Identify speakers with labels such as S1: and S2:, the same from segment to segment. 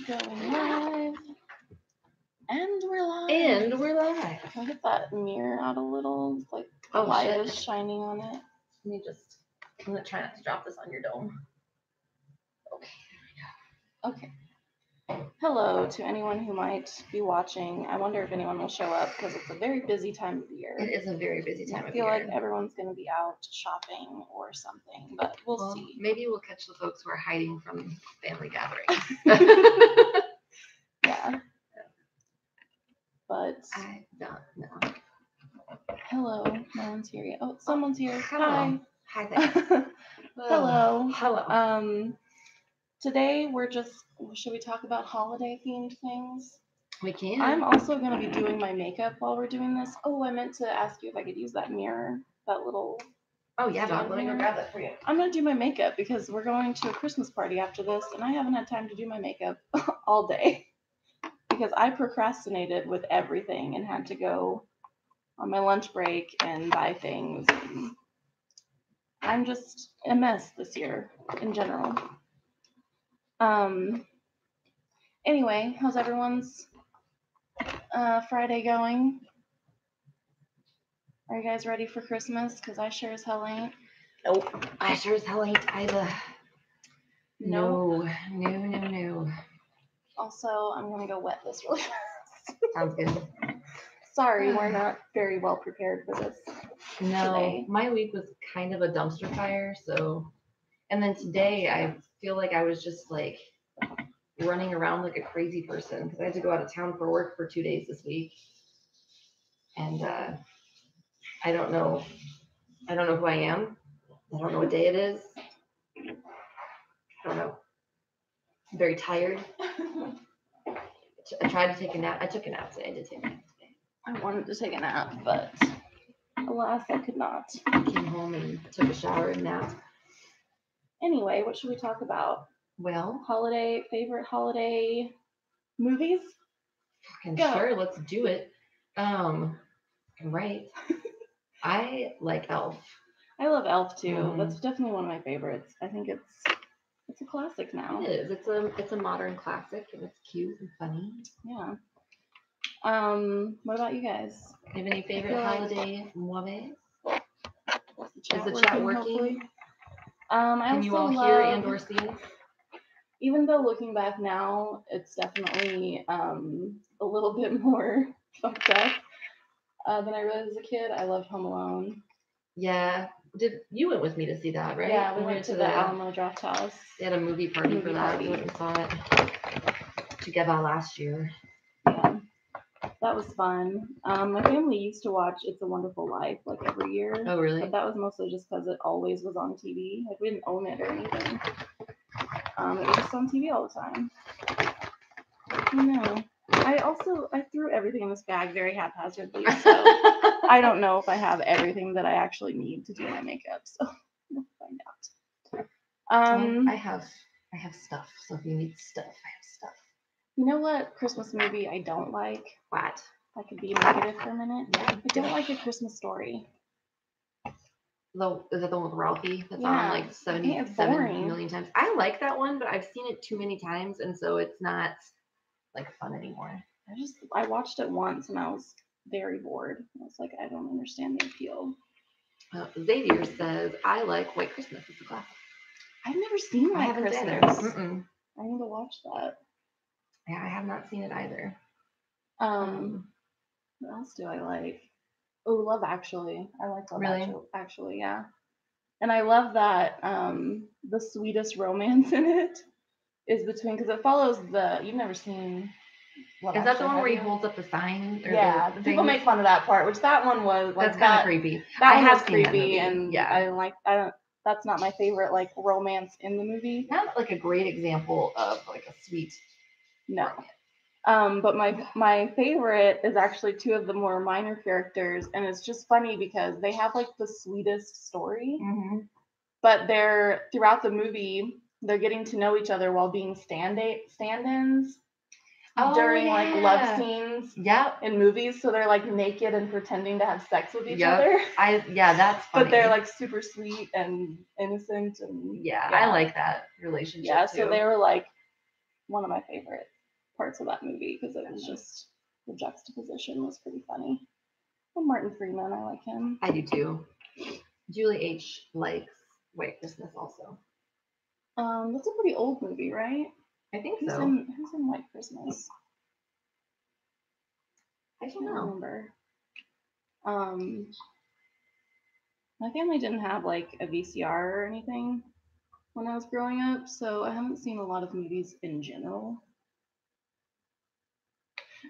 S1: Going live. And we're live.
S2: And we're live.
S1: Can I get that mirror out a little? It's like light is shining on it.
S2: I'm gonna try not to drop this on your dome.
S1: Okay, there we go. Okay. Hello to anyone who might be watching. I wonder if anyone will show up because it's a very busy time of year.
S2: It is a very busy time of
S1: year.
S2: year.
S1: I feel like everyone's going to be out shopping or something, but we'll see.
S2: Maybe we'll catch the folks who are hiding from family gatherings.
S1: Yeah. But
S2: I don't know.
S1: Hello, no one's here yet. Oh, someone's here.
S2: Hello. Hi there.
S1: Hello. Today should we talk about holiday themed things?
S2: We can.
S1: I'm also going to be doing my makeup while we're doing this. Oh, I meant to ask you if I could use that mirror, that little.
S2: Oh yeah, dog. Let me go grab that for you.
S1: I'm going to do my makeup because we're going to a Christmas party after this, and I haven't had time to do my makeup all day because I procrastinated with everything and had to go on my lunch break and buy things. And I'm just a mess this year in general. Anyway, how's everyone's Friday going? Are you guys ready for Christmas? Because I sure as hell ain't.
S2: Nope. I sure as hell ain't either. No.
S1: Also, I'm going to go wet this really fast.
S2: Sounds good.
S1: Sorry, we're not very well prepared for this.
S2: No,
S1: today.
S2: My week was kind of a dumpster fire, and then today I feel like I was just like running around like a crazy person because I had to go out of town for work for 2 days this week. And I don't know who I am. I don't know what day it is. I don't know. I'm very tired. I tried to take a nap. I took a nap today. I did take a nap today.
S1: I wanted to take a nap, but alas, I could not.
S2: I came home and took a shower and napped.
S1: Anyway, what should we talk about?
S2: Well,
S1: favorite holiday movies?
S2: Fucking sure, let's do it. Right. I like Elf.
S1: I love Elf too. Mm-hmm. That's definitely one of my favorites. I think it's a classic now.
S2: It is. It's a modern classic and it's cute and funny.
S1: Yeah. What about you guys?
S2: Do you have any favorite holiday movies?
S1: Is the chat working?
S2: Can you all hear and or see us?
S1: Even though looking back now, it's definitely a little bit more fucked up than I realized as a kid. I loved Home Alone.
S2: Yeah. You went with me to see that, right?
S1: Yeah, we went to the Alamo Draft House.
S2: They had a movie party for that. We went and saw it together last year.
S1: Yeah. That was fun. My family used to watch It's a Wonderful Life like every year.
S2: Oh, really?
S1: But that was mostly just because it always was on TV. Like, we didn't own it or anything. It was just on TV all the time. No. I threw everything in this bag very haphazardly, so I don't know if I have everything that I actually need to do my makeup, so we'll find out.
S2: I have stuff, so if you need stuff, I have stuff.
S1: You know what Christmas movie I don't like?
S2: What?
S1: If I could be negative for a minute.
S2: Yeah.
S1: I don't like A Christmas Story.
S2: Is that the one with Ralphie? That's on like 77 million times. I like that one, but I've seen it too many times, and so it's not like fun anymore.
S1: I watched it once and I was very bored. I was like, I don't understand the appeal.
S2: Xavier says, I like White Christmas. It's a classic.
S1: I've never seen White Christmas. I need to watch that.
S2: Yeah, I have not seen it either.
S1: What else do I like? Oh, Love Actually. I like Love Actually, yeah. And I love that the sweetest romance in it is between, because it follows you've never seen Love
S2: Is that the one where he holds up the sign?
S1: Yeah, people make fun of that part, which that one was like,
S2: that's kind of creepy.
S1: That one was creepy, and yeah, that's not my favorite like romance in the movie.
S2: Not like a great example of like a sweet.
S1: No. But my favorite is actually two of the more minor characters, and it's just funny because they have like the sweetest story, but they're throughout the movie they're getting to know each other while being stand-ins during like love scenes in movies. So they're like naked and pretending to have sex with each other.
S2: That's funny.
S1: But they're like super sweet and innocent and
S2: I like that relationship.
S1: Yeah, so they were like one of my favorite parts of that movie because it was just the juxtaposition was pretty funny. And Martin Freeman, I like him.
S2: I do too. Julie H likes White Christmas also.
S1: That's a pretty old movie, right?
S2: I think
S1: Who's
S2: so.
S1: Who's in White Christmas?
S2: I don't know.
S1: Remember. My family didn't have like a VCR or anything when I was growing up, so I haven't seen a lot of movies in general.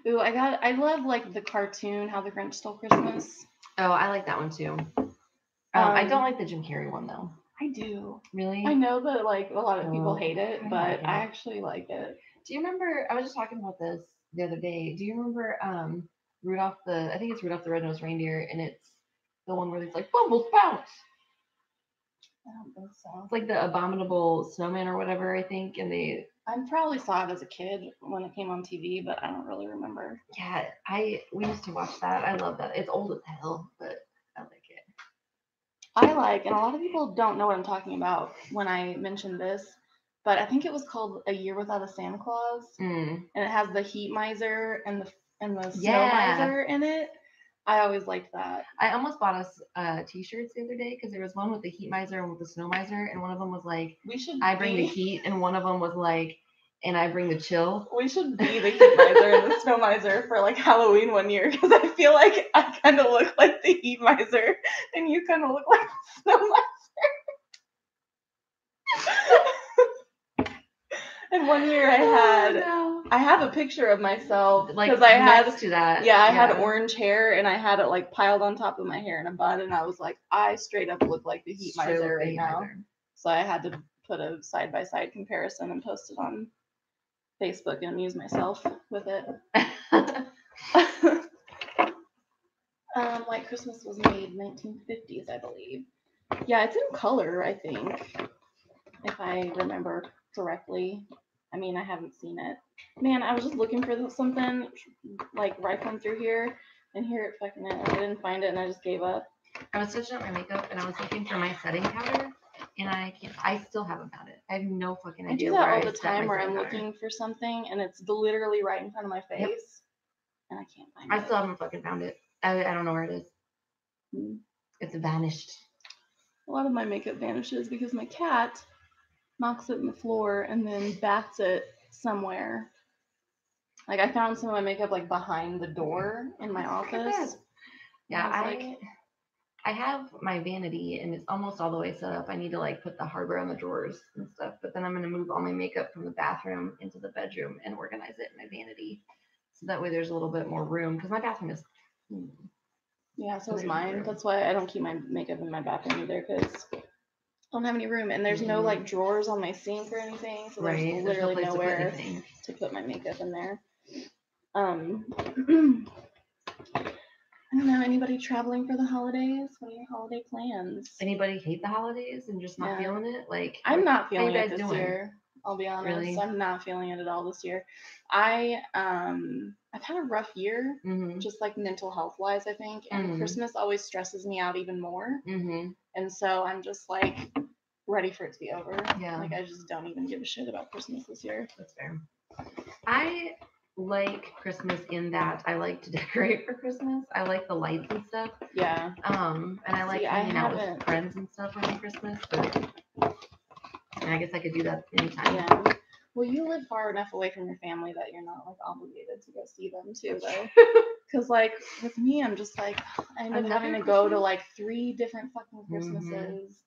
S1: Ooh, I love like the cartoon How the Grinch Stole Christmas.
S2: Oh, I like that one too. I don't like the Jim Carrey one though.
S1: I do.
S2: Really?
S1: I know that like a lot of people hate it, but
S2: like it.
S1: I actually like it.
S2: Do you remember? I was just talking about this the other day. Do you remember Rudolph I think it's Rudolph the Red-Nosed Reindeer, and it's the one where it's like Bumbles bounce.
S1: I don't think so.
S2: It's like the abominable snowman or whatever, I think, and they.
S1: I probably saw it as a kid when it came on TV, but I don't really remember.
S2: Yeah, we used to watch that. I love that. It's old as hell, but I like it.
S1: And a lot of people don't know what I'm talking about when I mention this, but I think it was called A Year Without a Santa Claus, and it has the heat miser and the snow miser in it. I always liked that.
S2: I almost bought us t-shirts the other day because there was one with the heat miser and with the snow miser, and one of them was like, I bring the heat, and one of them was like, and I bring the chill.
S1: We should be the heat miser and the snow miser for like Halloween one year, because I feel like I kind of look like the heat miser and you kind of look like the snow miser. And one year I have a picture of myself because I had
S2: to that.
S1: Yeah, I had orange hair and I had it like piled on top of my hair in a bun, and I was like, I straight up look like the heat miser right now. So I had to put a side-by-side comparison and post it on Facebook and amuse myself with it. White Christmas was made 1950s, I believe. Yeah, it's in color, I think, if I remember correctly. I mean, I haven't seen it. Man, I was just looking for something, like, rifling through here, and here it fucking is. I didn't find it, and I just gave up.
S2: I was touching up my makeup, and I was looking for my setting powder, and I still haven't found it. I have no fucking idea.
S1: I do that all the time where I'm looking for something, and it's literally right in front of my face, and I can't find it.
S2: I still haven't fucking found it. I don't know where it is. It's vanished.
S1: A lot of my makeup vanishes because my cat knocks it on the floor and then bats it somewhere. Like, I found some of my makeup like behind the door in my office.
S2: Yeah, I have my vanity and it's almost all the way set up. I need to like put the hardware on the drawers and stuff, but then I'm going to move all my makeup from the bathroom into the bedroom and organize it in my vanity. So that way there's a little bit more room, because my bathroom is.
S1: Yeah, so is mine. That's why I don't keep my makeup in my bathroom either, because I don't have any room, and there's no like drawers on my sink or anything, so there's literally nowhere to put my makeup in there. I don't know, anybody traveling for the holidays? What are your holiday plans?
S2: Anybody hate the holidays and just not feeling it? Like,
S1: I'm not feeling it this year. I'll be honest.
S2: Really?
S1: I'm not feeling it at all this year. I've had a rough year, just like mental health wise, I think. And Christmas always stresses me out even more. And so I'm just like ready for it to be over. Yeah. Like, I just don't even give a shit about Christmas this year.
S2: That's fair. I like Christmas in that I like to decorate for Christmas. I like the lights and stuff.
S1: Yeah.
S2: And I like hanging out with friends and stuff around Christmas, but I guess I could do that anytime.
S1: Yeah. Well, you live far enough away from your family that you're not like obligated to go see them too, though. Because like with me, I'm just like I end up having to go to like 3 different fucking Christmases,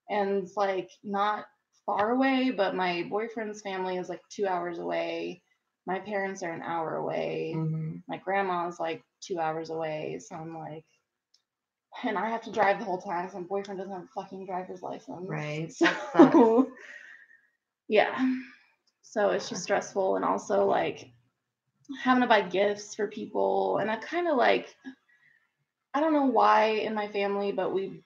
S1: and it's like not far away, but my boyfriend's family is like 2 hours away. My parents are an hour away. My grandma's like 2 hours away. So I'm like, and I have to drive the whole time because my boyfriend doesn't have a fucking driver's license.
S2: Right.
S1: So, yeah. So it's just stressful, and also like having to buy gifts for people. And I kind of like, I don't know why in my family, but we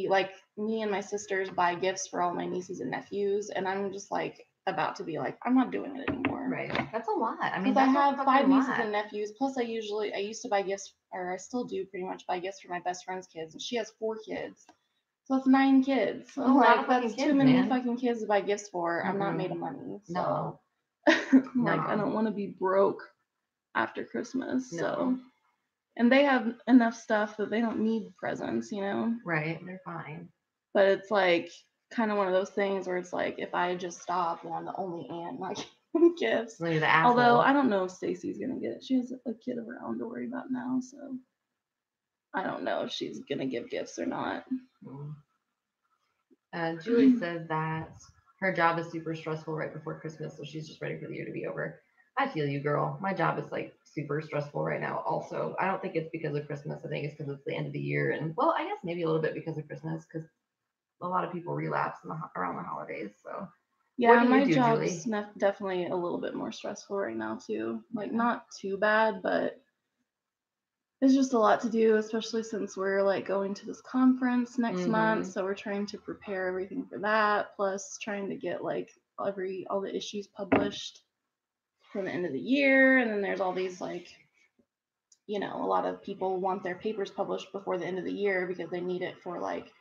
S1: like, me and my sisters buy gifts for all my nieces and nephews. And I'm just like about to be like, I'm not doing it anymore.
S2: Right. That's a lot. I mean,
S1: I have 5 nieces and nephews. Plus I used to buy gifts, or I still do pretty much buy gifts for my best friend's kids. And she has 4 kids. So that's 9 kids. So like, that's too many fucking kids to buy gifts for. I'm not made of money. So Like, I don't want to be broke after Christmas.
S2: No.
S1: So, and they have enough stuff that they don't need presents, you know?
S2: Right. They're fine.
S1: But it's like kind of one of those things where it's like, if I just stop and I'm the only aunt not getting gifts.
S2: So you're the asshole.
S1: Although I don't know if Stacy's gonna get it. She has a kid of her own to worry about now, so I don't know if she's gonna give gifts or not.
S2: Julie says that her job is super stressful right before Christmas, so she's just ready for the year to be over. I feel you, girl. My job is like super stressful right now also. I don't think it's because of Christmas. I think it's because it's the end of the year. And well, I guess maybe a little bit because of Christmas, because a lot of people relapse around the holidays. So
S1: yeah, my job's definitely a little bit more stressful right now too. Like not too bad, but it's just a lot to do, especially since we're like going to this conference next month. So we're trying to prepare everything for that, plus trying to get like all the issues published for the end of the year. And then there's all these like, you know, a lot of people want their papers published before the end of the year because they need it for like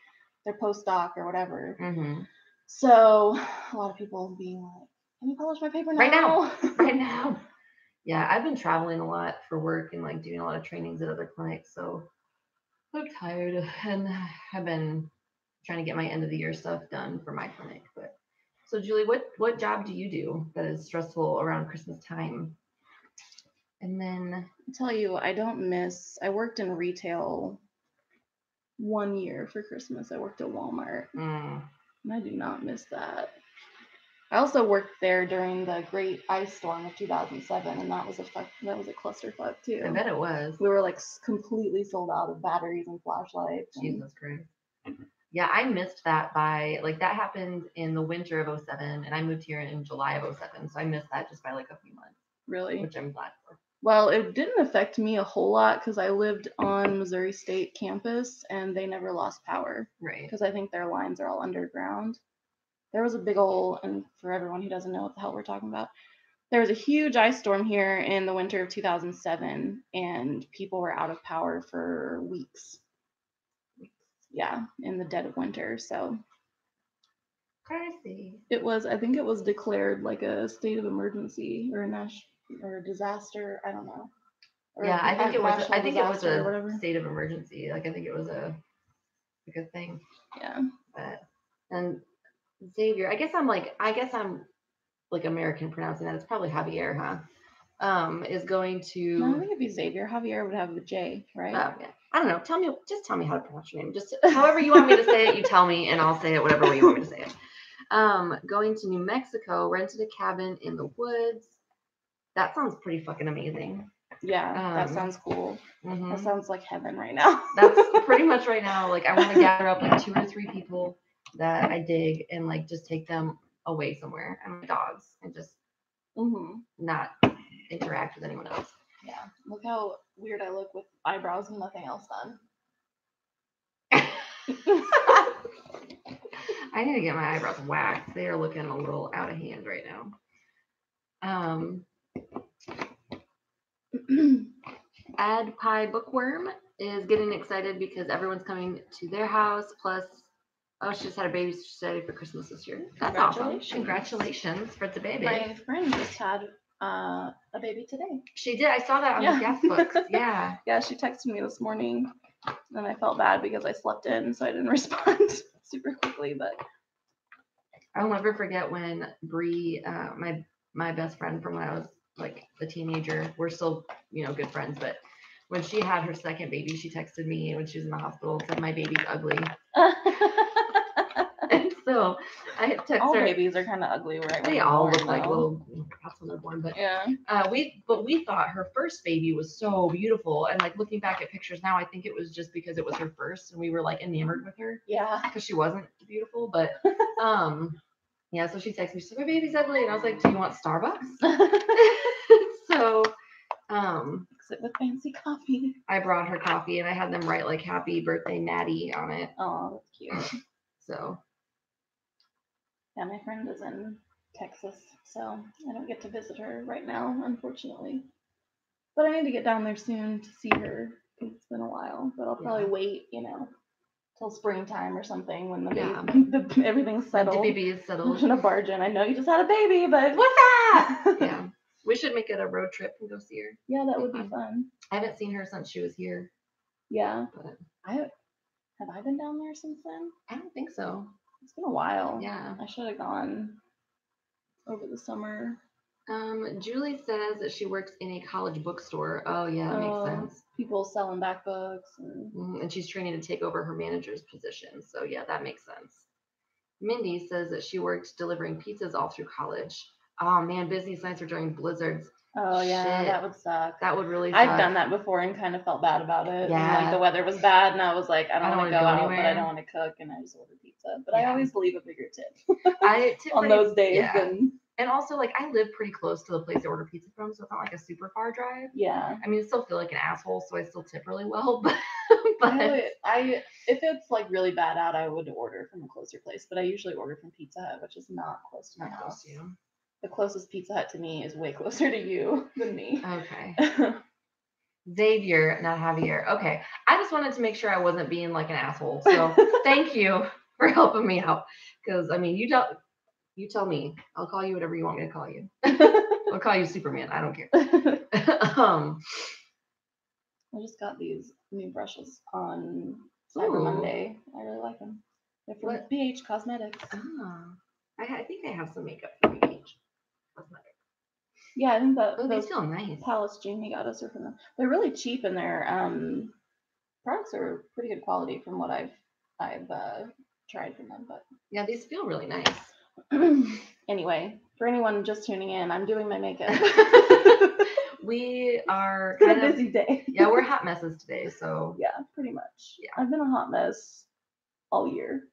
S1: their postdoc or whatever. So a lot of people being like, can you publish my paper now?
S2: Right now. Yeah, I've been traveling a lot for work and like doing a lot of trainings at other clinics. So I'm tired and I've been trying to get my end of the year stuff done for my clinic. But so Julie, what job do you do that is stressful around Christmas time? And then
S1: I'll tell you, I worked in retail 1 year for Christmas. I worked at Walmart. And I do not miss that. I also worked there during the great ice storm of 2007, and that was a clusterfuck too.
S2: I bet it was.
S1: We were like completely sold out of batteries and flashlights.
S2: Jesus Christ. Yeah, I missed that by like that happened in the winter of 2007, and I moved here in July of 2007, so I missed that just by like a few months.
S1: Really?
S2: Which I'm glad for.
S1: Well, it didn't affect me a whole lot because I lived on Missouri State campus and they never lost power.
S2: Right.
S1: Because I think their lines are all underground. There was a big old, and for everyone who doesn't know what the hell we're talking about, there was a huge ice storm here in the winter of 2007 and people were out of power for weeks. Yeah, in the dead of winter. So
S2: crazy.
S1: I think it was declared like a state of emergency or a disaster. I don't know.
S2: Yeah, I think it was a state of emergency. Like I think it was a good thing.
S1: Yeah.
S2: And Xavier, I guess I'm like American pronouncing that. It's probably Javier, huh? Is going to.
S1: No, I think it'd be Xavier. Javier would have a J, right?
S2: Oh, yeah. I don't know. Just tell me how to pronounce your name. Just however you want me to say it, you tell me, and I'll say it whatever way you want me to say it. Going to New Mexico, rented a cabin in the woods. That sounds pretty fucking amazing.
S1: Yeah, that sounds cool. That sounds like heaven right now.
S2: That's pretty much right now. Like I want to gather up like 2 or 3 people that I dig and like just take them away somewhere and my dogs and just not interact with anyone else.
S1: Yeah, look how weird I look with eyebrows and nothing else done.
S2: I need to get my eyebrows waxed. They are looking a little out of hand right now. Ad Pie Bookworm is getting excited because everyone's coming to their house. Plus, she just had a baby. She's ready for Christmas this year. That's awesome. Congratulations for the baby.
S1: My friend just had a baby today.
S2: She did. I saw that on the guest books. Yeah.
S1: Yeah, she texted me this morning, and I felt bad because I slept in, so I didn't respond super quickly. But
S2: I'll never forget when Bree, my best friend from when I was like a teenager, we're still good friends, but when she had her second baby, she texted me when she was in the hospital and said my baby's ugly. And so I texted
S1: all
S2: her.
S1: All babies are kind of ugly, right?
S2: They all look like little cats when they're born, but
S1: yeah.
S2: We thought her first baby was so beautiful, and like looking back at pictures now, I think it was just because it was her first, and we were like enamored with her.
S1: Yeah.
S2: Because she wasn't beautiful, but yeah. So she texted me, she said my baby's ugly, and I was like, do you want Starbucks? So
S1: Sit with fancy coffee.
S2: I brought her coffee and I had them write like happy birthday Maddie on it.
S1: Oh, that's cute.
S2: So
S1: yeah, my friend is in Texas, so I don't get to visit her right now, unfortunately. But I need to get down there soon to see her. It's been a while, but I'll probably wait, till springtime or something when the
S2: Yeah.
S1: baby, everything's settled.
S2: The baby is settled.
S1: I'm gonna barge in. I know you just had a baby, but
S2: what's that? Yeah. We should make it a road trip and go see her.
S1: Yeah, that would be fun.
S2: I haven't seen her since she was here.
S1: Yeah.
S2: But
S1: have I been down there since then?
S2: I don't think so.
S1: It's been a while.
S2: Yeah.
S1: I should have gone over the summer.
S2: Julie says that she works in a college bookstore. Oh yeah, that makes sense.
S1: People selling back books and
S2: she's training to take over her manager's position. So yeah, that makes sense. Mindy says that she worked delivering pizzas all through college. Oh man, business nights are during blizzards.
S1: Oh yeah,
S2: Shit.
S1: that would suck.
S2: That would really suck.
S1: I've done that before and kind of felt bad about it.
S2: Yeah.
S1: And, like the weather was bad and I was like, I don't want to go out,
S2: anywhere.
S1: but I don't want to cook, and I just ordered pizza. But I always leave a bigger tip.
S2: I tip
S1: on those days.
S2: Yeah. And also, like, I live pretty close to the place I order pizza from, so it's not like a super far drive.
S1: Yeah.
S2: I mean, I still feel like an asshole, so I still tip really well. But
S1: I if it's like really bad out, I would order from a closer place. But I usually order from Pizza Hut, which is not close to my house. The closest Pizza Hut to me is way closer to you than me.
S2: Okay. Xavier, not Javier. Okay. I just wanted to make sure I wasn't being like an asshole. So thank you for helping me out. Because, I mean, you tell me. I'll call you whatever you want me to call you. I'll call you Superman. I don't care.
S1: I just got these new brushes on Cyber Monday. I really like them. They're from BH Cosmetics.
S2: Oh. I think I have some makeup from BH Cosmetics.
S1: Yeah, I think that
S2: they feel nice.
S1: palettes Jamie got us are from them. They're really cheap and their products are pretty good quality from what I've tried from them. But
S2: yeah, these feel really nice.
S1: Anyway, for anyone just tuning in, I'm doing my makeup.
S2: We are
S1: kind of a busy day.
S2: Yeah, we're hot messes today, so
S1: yeah, pretty much. Yeah, I've been a hot mess all year.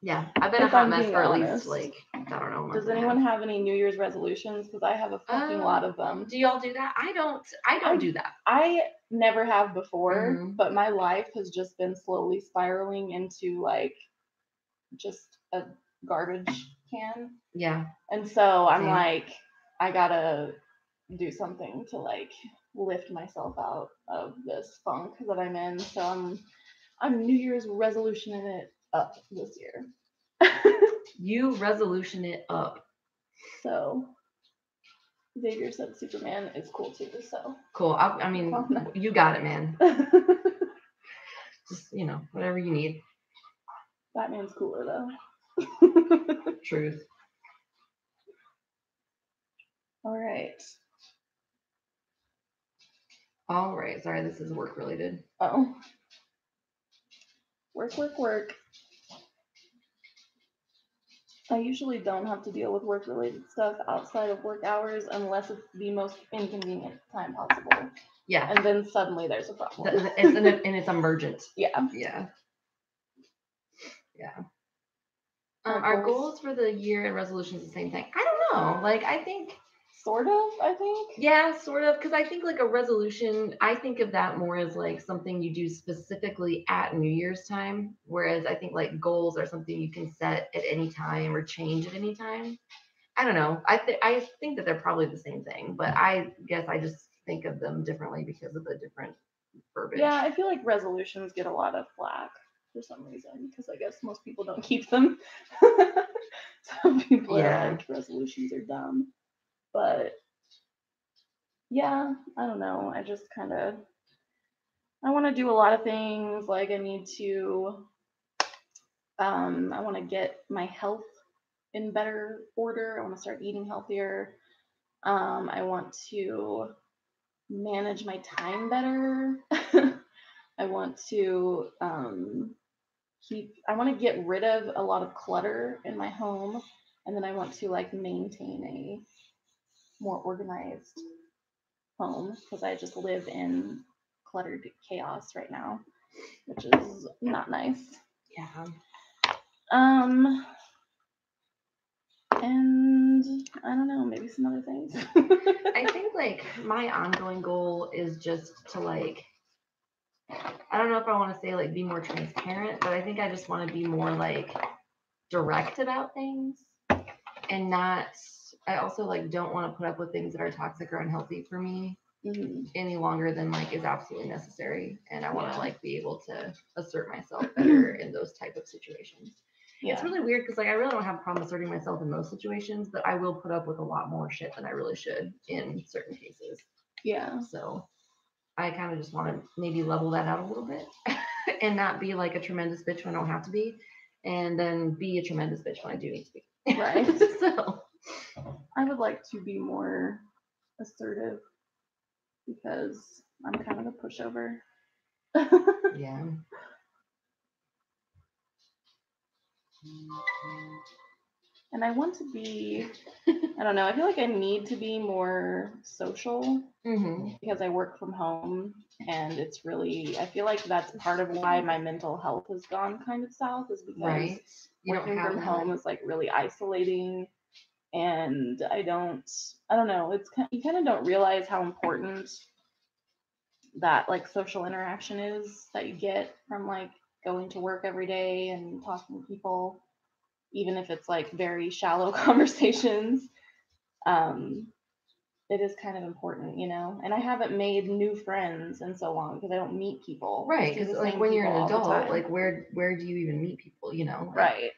S2: Yeah, I've been a hot mess for at least like I don't know.
S1: Does anyone have any New Year's resolutions? Because I have a fucking lot of them.
S2: Do y'all do that? I don't do that.
S1: I never have before, but my life has just been slowly spiraling into like just a garbage can. Yeah. And so I'm like, I gotta do something to like lift myself out of this funk that I'm in. So I'm New Year's resolutioning it up this year.
S2: You resolution it up.
S1: So Xavier said Superman is cool too. So
S2: cool. I mean, you got it, man. Just whatever you need.
S1: Batman's cooler though.
S2: Truth.
S1: All right.
S2: Sorry, this is work related.
S1: Oh. Work. I usually don't have to deal with work related stuff outside of work hours unless it's the most inconvenient time possible. Yeah. And then suddenly there's a problem.
S2: It's emergent.
S1: Yeah.
S2: Yeah. Yeah. Our goals for the year and resolutions the same thing. I don't know. Like, I think.
S1: Sort of, I think.
S2: Yeah, sort of. Because I think like a resolution, I think of that more as like something you do specifically at New Year's time. Whereas I think like goals are something you can set at any time or change at any time. I don't know. I think that they're probably the same thing. But I guess I just think of them differently because of the different verbiage.
S1: Yeah, I feel like resolutions get a lot of flack for some reason. Because I guess most people don't keep them. Some people are like, resolutions are dumb. But yeah, I don't know. I just I want to do a lot of things. Like I need to, I want to get my health in better order. I want to start eating healthier. I want to manage my time better. I want to I want to get rid of a lot of clutter in my home. And then I want to like maintain a more organized home because I just live in cluttered chaos right now, which is not nice.
S2: Yeah.
S1: And I don't know, maybe some other things.
S2: I think like my ongoing goal is just to like, I don't know if I want to say like be more transparent, but I think I just want to be more like direct about things and not. I also like don't want to put up with things that are toxic or unhealthy for me. any longer than like is absolutely necessary. And I want to like be able to assert myself better in those type of situations. Yeah. It's really weird because like I really don't have a problem asserting myself in most situations, but I will put up with a lot more shit than I really should in certain cases. Yeah. So I kind of just want to maybe level that out a little bit and not be like a tremendous bitch when I don't have to be, and then be a tremendous bitch when I do need to be. Right. So
S1: I would like to be more assertive because I'm kind of a pushover.
S2: Yeah.
S1: And I want to be, I don't know, I feel like I need to be more social because I work from home, and it's really, I feel like that's part of why my mental health has gone kind of south, is because working from home is like really isolating, and I don't know, it's you kind of don't realize how important that like social interaction is that you get from like going to work every day and talking to people, even if it's like very shallow conversations. It is kind of important, you know. And I haven't made new friends in so long because I don't meet people.
S2: Right, because like when you're an adult, like where do you even meet people, you know? Like,
S1: right.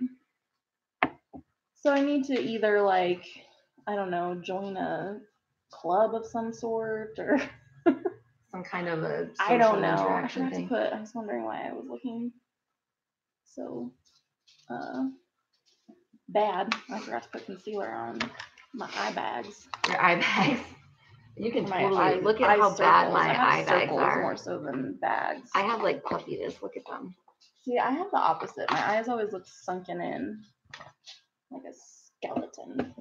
S1: So I need to either like, I don't know, join a club of some sort or
S2: some kind of a social
S1: I don't know.
S2: Interaction thing.
S1: I was wondering why I was looking so bad. I forgot to put concealer on my eye bags.
S2: Your eye bags. You can totally look at how bad my eye bags are.
S1: More so than bags.
S2: I have like puffiness. Look at them.
S1: See, I have the opposite. My eyes always look sunken in, like a skeleton.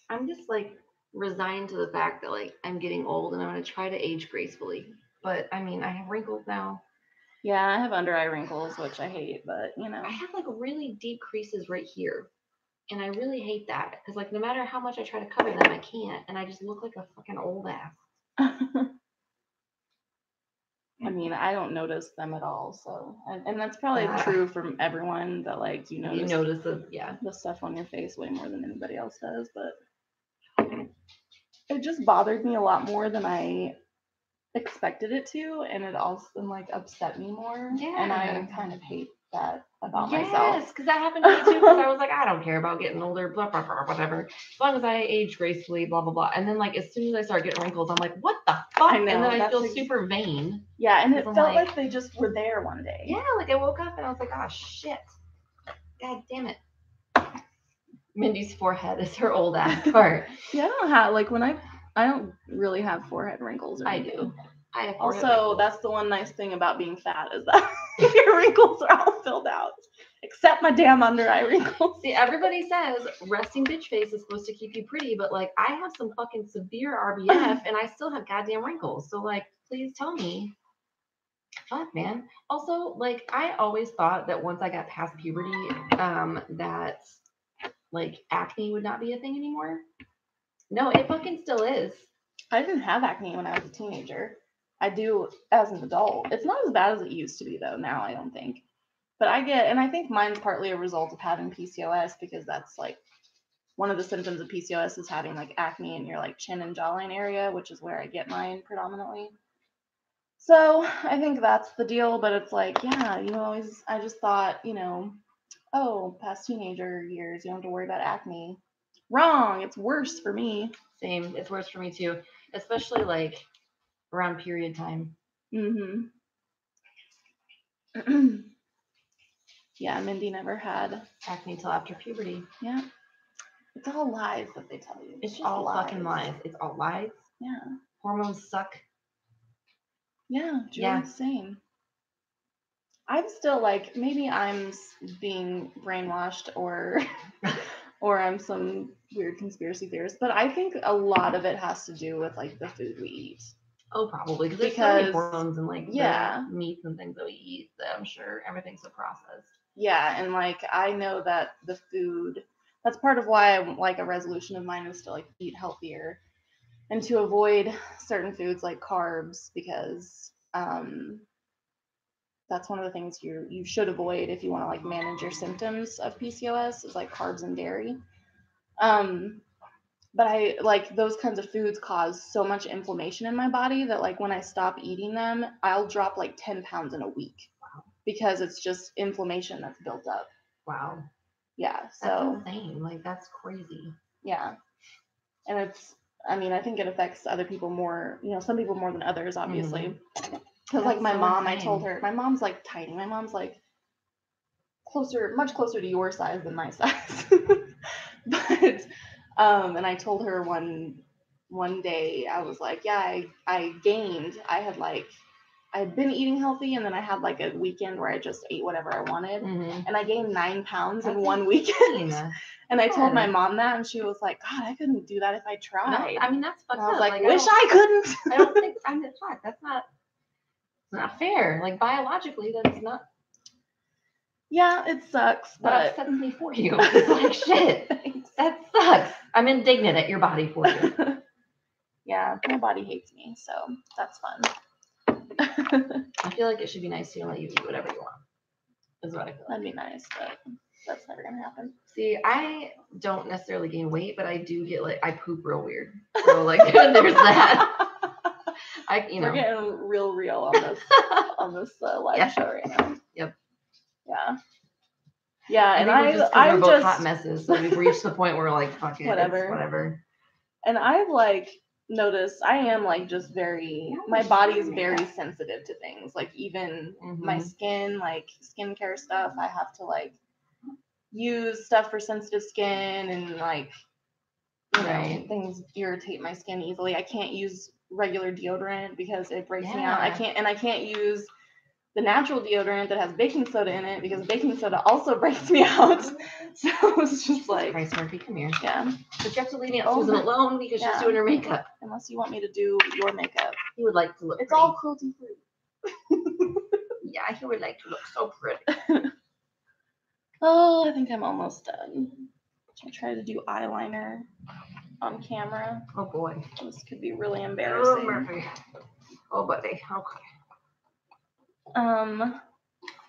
S2: I'm just like resigned to the fact that like I'm getting old and I'm gonna try to age gracefully. But I mean, I have wrinkles now.
S1: Yeah, I have under eye wrinkles, which I hate, but you know.
S2: I have like really deep creases right here. And I really hate that because like no matter how much I try to cover them, I can't. And I just look like a fucking old ass.
S1: I mean, I don't notice them at all. So, and that's probably true from everyone that like, you notice the stuff on your face way more than anybody else does. But it just bothered me a lot more than I expected it to. And it also like upset me more. Yeah. And I kind of hate that about myself.
S2: Yes, because that happened to me too. Because I was like, I don't care about getting older, blah, blah, blah, whatever. As long as I age gracefully, blah, blah, blah. And then like as soon as I start getting wrinkles, I'm like, what the fuck? I know, and then I feel super vain.
S1: Yeah, and it felt like they just were there one day.
S2: Yeah, like I woke up and I was like, oh shit. God damn it. Mindy's forehead is her old ass part.
S1: Yeah, I don't have like when I don't really have forehead wrinkles.
S2: I do. I have
S1: also wrinkles. That's the one nice thing about being fat is that your wrinkles are all filled out, except my damn under eye wrinkles.
S2: See, everybody says resting bitch face is supposed to keep you pretty, but like I have some fucking severe RBF and I still have goddamn wrinkles. So like, please tell me. Fuck, man. Also, like I always thought that once I got past puberty, that like acne would not be a thing anymore. No, it fucking still is.
S1: I didn't have acne when I was a teenager. I do as an adult. It's not as bad as it used to be though now, I don't think. But and I think mine's partly a result of having PCOS because that's like one of the symptoms of PCOS is having like acne in your like chin and jawline area, which is where I get mine predominantly. So I think that's the deal, but it's like, yeah, I just thought, oh, past teenager years, you don't have to worry about acne. Wrong. It's worse for me.
S2: Same. It's worse for me too, especially like around period time.
S1: Mm-hmm. Yeah, Mindy never had
S2: acne till after puberty.
S1: Yeah. It's all lies that they tell you.
S2: It's just all fucking lies. It's all lies.
S1: Yeah.
S2: Hormones suck.
S1: Yeah, it's really insane. I'm still like, maybe I'm being brainwashed or I'm some weird conspiracy theorist, but I think a lot of it has to do with like the food we eat.
S2: Oh, probably because there's so many hormones and like the meats and things that we eat that I'm sure everything's so processed.
S1: Yeah, and like I know that the food, that's part of why I'm like a resolution of mine is to like eat healthier and to avoid certain foods like carbs because that's one of the things you should avoid if you want to like manage your symptoms of PCOS is like carbs and dairy. But I like those kinds of foods cause so much inflammation in my body that like when I stop eating them, I'll drop like 10 pounds in a week because it's just inflammation that's built up.
S2: Wow.
S1: Yeah. So
S2: that's insane. Like that's crazy.
S1: Yeah. And it's, I mean, I think it affects other people more, you know, some people more than others, obviously. Because like my mom, I told her, my mom's like tiny. My mom's like much closer to your size than my size. But and I told her one day, I was like, yeah, I gained. I had been eating healthy, and then I had like a weekend where I just ate whatever I wanted, and I gained 9 pounds in one weekend. And I told my mom that, and she was like, God, I couldn't do that if I tried.
S2: No, I mean, that's fucked up.
S1: I was like, wish I couldn't.
S2: I don't think, I mean, fuck, that's not fair. Like, biologically, that's not.
S1: Yeah, it sucks, but
S2: that upsets me for you. It's like, shit, that sucks. I'm indignant at your body for you.
S1: Yeah, my body hates me, so that's fun.
S2: I feel like it should be nice to let you eat whatever you want. Is what I feel.
S1: That'd be nice, but that's never gonna happen.
S2: See, I don't necessarily gain weight, but I do get like I poop real weird. So like there's that.
S1: We're getting real on this live show right now.
S2: Yep.
S1: Yeah. Yeah, and
S2: we're both hot messes, so we've reached the point where like fuck it, whatever.
S1: And I've like noticed I am like just my body is very sensitive to things. Like even my skin, like skincare stuff, I have to like use stuff for sensitive skin, and like you know, things irritate my skin easily. I can't use regular deodorant because it breaks me out. I can't use the natural deodorant that has baking soda in it because baking soda also breaks me out. So it's just like,
S2: Christ, Murphy, come here.
S1: Yeah.
S2: But you have to leave Aunt Susan alone because she's doing her makeup.
S1: Unless you want me to do your makeup.
S2: He would like to look
S1: It's all cruelty free.
S2: Yeah, he would like to look so pretty.
S1: Oh, I think I'm almost done. I try to do eyeliner on camera.
S2: Oh boy.
S1: This could be really embarrassing.
S2: Oh, Murphy. Oh, buddy. Okay.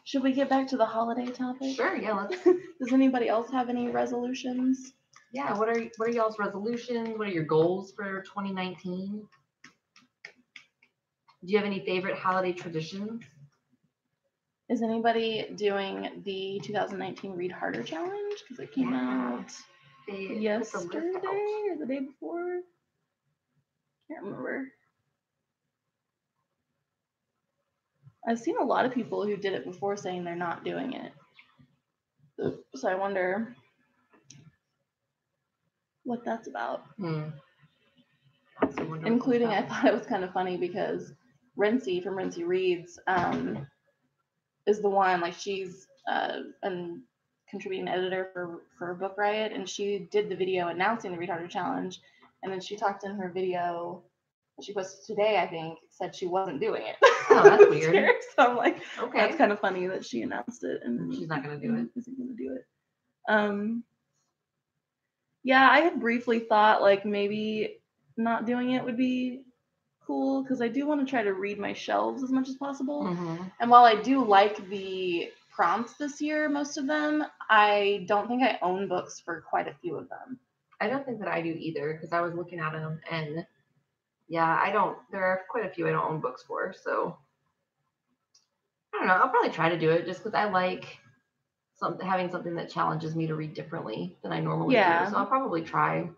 S1: Should we get back to the holiday topic?
S2: Sure, yeah, let's.
S1: Does anybody else have any resolutions?
S2: Yeah, what are y'all's resolutions? What are your goals for 2019? Do you have any favorite holiday traditions?
S1: Is anybody doing the 2019 Read Harder Challenge? Because it came out yesterday or the day before. Can't remember. I've seen a lot of people who did it before saying they're not doing it. So I wonder what that's about. Including, I thought it was kind of funny because Rincey from Rincey Reads is the one, like she's a contributing editor for Book Riot, and she did the video announcing the Read Harder Challenge, and then she talked in her video she posted today, I think, said she wasn't doing it.
S2: Oh, that's weird.
S1: So I'm like, okay, that's kind of funny that she announced it and
S2: she's not going to do it.
S1: Isn't going to do it. Yeah, I had briefly thought like maybe not doing it would be cool because I do want to try to read my shelves as much as possible. And while I do like the prompts this year, most of them, I don't think I own books for quite a few of them.
S2: I don't think that I do either because I was looking at them and yeah, there are quite a few I don't own books for, so I don't know. I'll probably try to do it just because I like having something that challenges me to read differently than I normally do. So I'll probably try.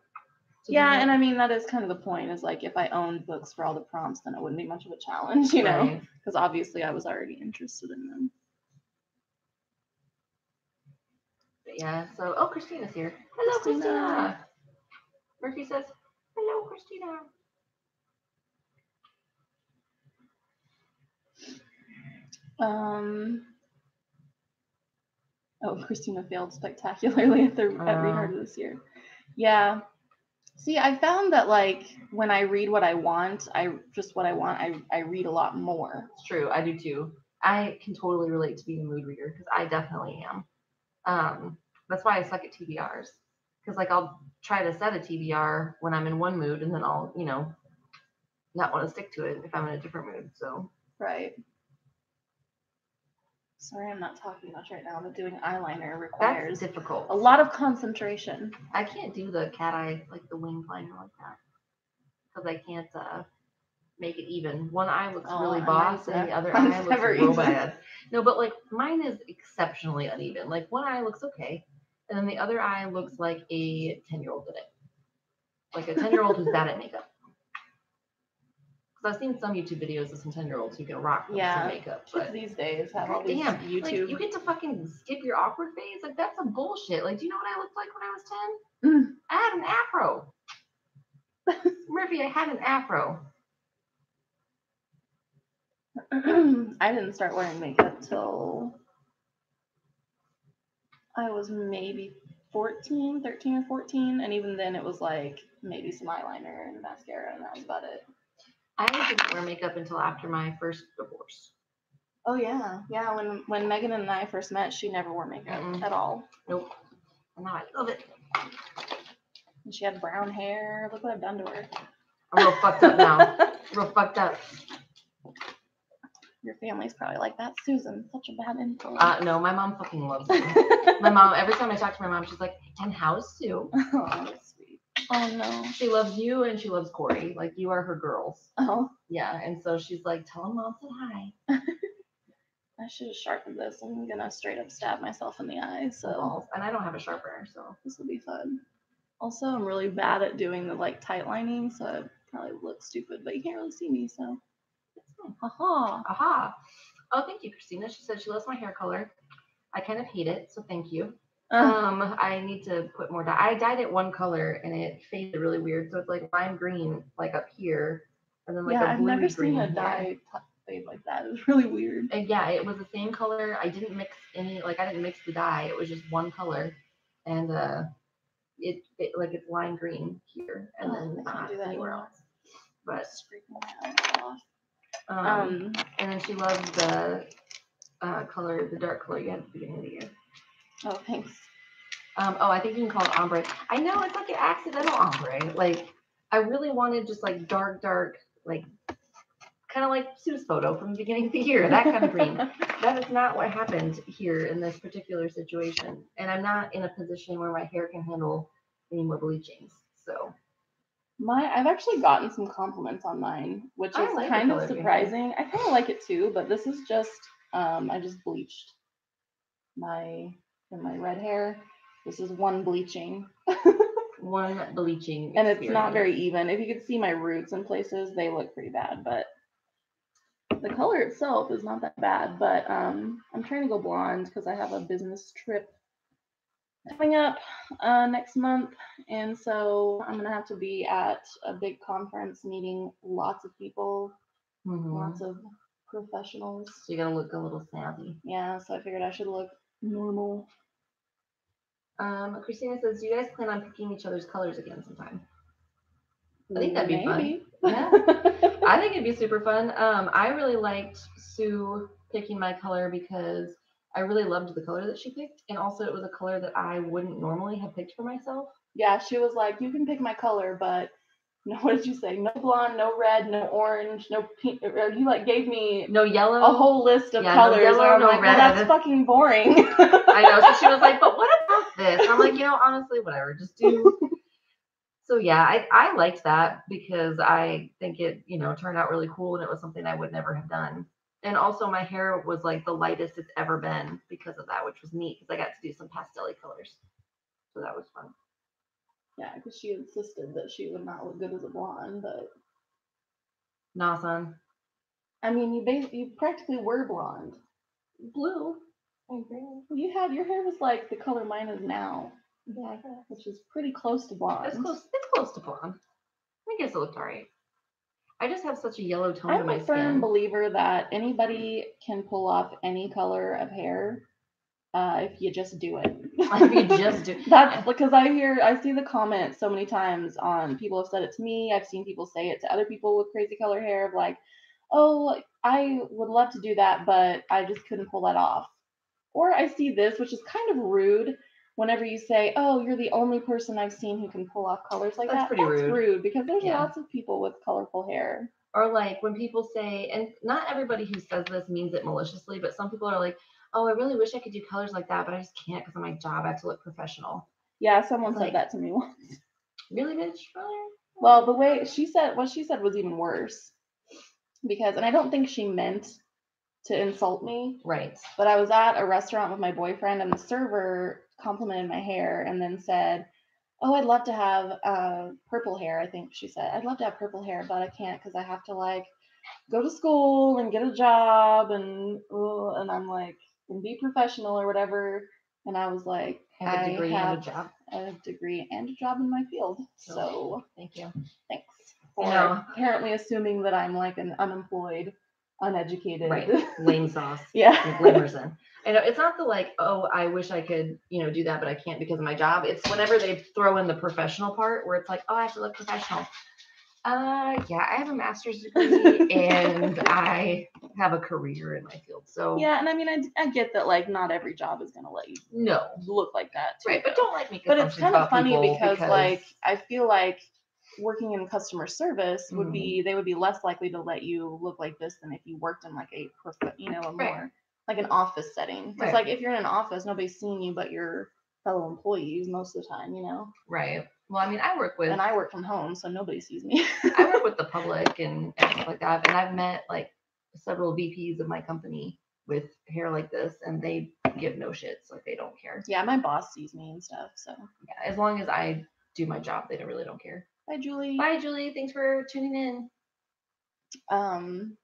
S1: Yeah, and I mean, that is kind of the point, is like if I owned books for all the prompts, then it wouldn't be much of a challenge, you know, because obviously I was already interested in them.
S2: But yeah, so, Christina's here. Hello, Christina. Murphy says, hello, Christina.
S1: Christina failed spectacularly at Read Harder this year. Yeah. See, I found that like when I read what I want, I read a lot more.
S2: It's true. I do too. I can totally relate to being a mood reader because I definitely am. That's why I suck at TBRs. Because like I'll try to set a TBR when I'm in one mood and then I'll, not want to stick to it if I'm in a different mood. So
S1: right. Sorry, I'm not talking much right now, but doing eyeliner requires
S2: That's difficult.
S1: a lot of concentration.
S2: I can't do the cat eye, like the wing liner like that, because I can't make it even. One eye looks really boss, and the other eye looks real bad. No, but like mine is exceptionally uneven. Like one eye looks okay, and then the other eye looks like a 10-year-old did it. Like a 10-year-old who's bad at makeup. Because I've seen some YouTube videos of some 10-year-olds who can rock some makeup.
S1: But these days have all these YouTube.
S2: Like, you get to fucking skip your awkward phase. Like that's some bullshit. Like, do you know what I looked like when I was 10? I had an afro. Murphy, I had an afro.
S1: I didn't start wearing makeup till I was maybe 13 or 14, and even then it was like maybe some eyeliner and mascara, and that was about it.
S2: I didn't wear makeup until after my first divorce.
S1: Oh yeah. When Megan and I first met, she never wore makeup at all.
S2: Nope. And now I love it.
S1: And she had brown hair. Look what I've done to her.
S2: I'm real fucked up now. Real fucked up.
S1: Your family's probably like, that's Susan, such a bad influence.
S2: No, my mom fucking loves me. My mom, every time I talk to my mom, she's like, and how's Sue?
S1: Oh, that's sweet. Oh no.
S2: She loves you and she loves Corey. Like, you are her girls.
S1: Oh.
S2: Yeah, and so she's like, tell him Mom said hi.
S1: I should have sharpened this. I'm gonna straight up stab myself in the eye. So.
S2: And I don't have a sharpener, so
S1: this will be fun. Also, I'm really bad at doing the like tight lining, so it probably looks stupid, but you can't really see me, so. Aha.
S2: Aha. Oh, thank you, Christina. She said she loves my hair color. I kind of hate it, so thank you. I need to put more dye. I dyed it one color and it faded really weird. So it's like lime green, like up here, and then like a bluey green.
S1: I've never seen a dye fade like that. It was really weird.
S2: And yeah, it was the same color. I didn't mix I didn't mix the dye. It was just one color, and it like it's lime green here, and then not anywhere else. But and then she loves the color, the dark color you had at the beginning of the year.
S1: Oh, thanks.
S2: I think you can call it ombre. I know, it's like an accidental ombre. Like, I really wanted just like dark, like kind of like Sue's photo from the beginning of the year, that kind of green. That is not what happened here in this particular situation. And I'm not in a position where my hair can handle any more bleachings. So
S1: I've actually gotten some compliments on mine, which is kind of surprising. I kind of like it too, but this is just I just bleached my red hair. This is one bleaching.
S2: One bleaching.
S1: And it's not very even. If you could see my roots in places, they look pretty bad, but the color itself is not that bad. But I'm trying to go blonde because I have a business trip coming up next month, and so I'm gonna have to be at a big conference meeting lots of people, lots of professionals.
S2: So you're gonna look a little snazzy.
S1: Yeah, so I figured I should look normal.
S2: Christina says, do you guys plan on picking each other's colors again sometime? I think that'd be fun. Yeah. I think it'd be super fun. I really liked Sue picking my color because I really loved the color that she picked, and also it was a color that I wouldn't normally have picked for myself.
S1: Yeah, she was like, you can pick my color, but no, what did you say? No blonde, no red, no orange, no pink. You like gave me
S2: no yellow,
S1: a whole list of colors. No yellow, and I'm like, well, that's fucking boring.
S2: I know. So she was like, but what about this? And I'm like, honestly, whatever, just do. So yeah, I liked that because I think it, turned out really cool, and it was something I would never have done. And also my hair was like the lightest it's ever been because of that, which was neat because I got to do some pastel-y colors. So that was fun.
S1: Yeah, because she insisted that she would not look good as a blonde, but
S2: nah, son.
S1: I mean, you practically were blonde.
S2: Blue.
S1: Your hair was like the color mine is now. Yeah, which is pretty close to blonde.
S2: It's close to blonde. I guess it looked alright. I just have such a yellow tone to my skin.
S1: I'm a firm believer that anybody can pull off any color of hair if you just do it.
S2: If you just do.
S1: That's because I see the comments so many times on, people have said it to me. I've seen people say it to other people with crazy color hair of like, oh, I would love to do that, but I just couldn't pull that off. Or I see this, which is kind of rude. Whenever you say, oh, you're the only person I've seen who can pull off colors like that, that's rude because there's lots of people with colorful hair.
S2: Or like when people say, and not everybody who says this means it maliciously, but some people are like, oh, I really wish I could do colors like that, but I just can't because of my job. I have to look professional.
S1: Yeah, someone said
S2: Like,
S1: that to me once.
S2: Really, bitch?
S1: Well, the way what she said was even worse. Because, and I don't think she meant to insult me.
S2: Right.
S1: But I was at a restaurant with my boyfriend, and the server complimented my hair and then said, oh, I'd love to have purple hair, I think she said. I'd love to have purple hair, but I can't because I have to, like, go to school and get a job, and I'm like, and be professional or whatever. And I was like,
S2: have a degree and a job.
S1: A degree and a job in my field. So
S2: thank you.
S1: Thanks for apparently assuming that I'm like an unemployed, uneducated,
S2: right, lame sauce.
S1: Yeah,
S2: Emerson. I know it's not the like, oh, I wish I could, do that, but I can't because of my job. It's whenever they throw in the professional part where it's like, oh, I have to look professional. Yeah, I have a master's degree and I have a career in my field. So
S1: yeah, and I mean, I get that like not every job is gonna let you look like that too.
S2: Right, but don't like make
S1: But it's kind of funny because like I feel like working in customer service would be they would be less likely to let you look like this than if you worked in like a more like an office setting. Because like if you're in an office, nobody's seeing you but your fellow employees most of the time,
S2: Right. Well, I mean, I work
S1: from home, so nobody sees me.
S2: I work with the public and stuff like that, and I've met like several VPs of my company with hair like this, and they give no shits, like they don't care.
S1: Yeah, my boss sees me and stuff, so
S2: yeah, as long as I do my job, they really don't care.
S1: Bye, Julie.
S2: Bye, Julie. Thanks for tuning
S1: in.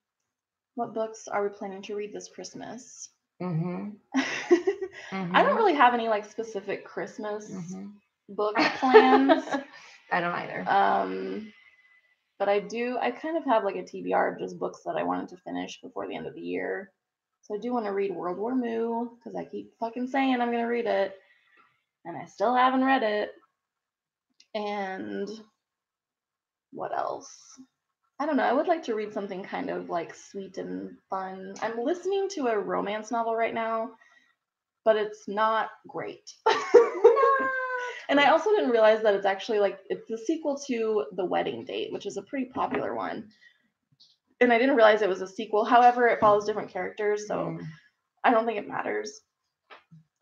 S1: What books are we planning to read this Christmas? I don't really have any like specific Christmas book plans.
S2: I don't either.
S1: But I kind of have like a TBR of just books that I wanted to finish before the end of the year. So I do want to read World War Moo because I keep fucking saying I'm gonna read it, and I still haven't read it. And what else? I don't know. I would like to read something kind of like sweet and fun. I'm listening to a romance novel right now, but it's not great. And I also didn't realize that it's actually like it's the sequel to The Wedding Date, which is a pretty popular one. And I didn't realize it was a sequel. However, it follows different characters, so I don't think it matters.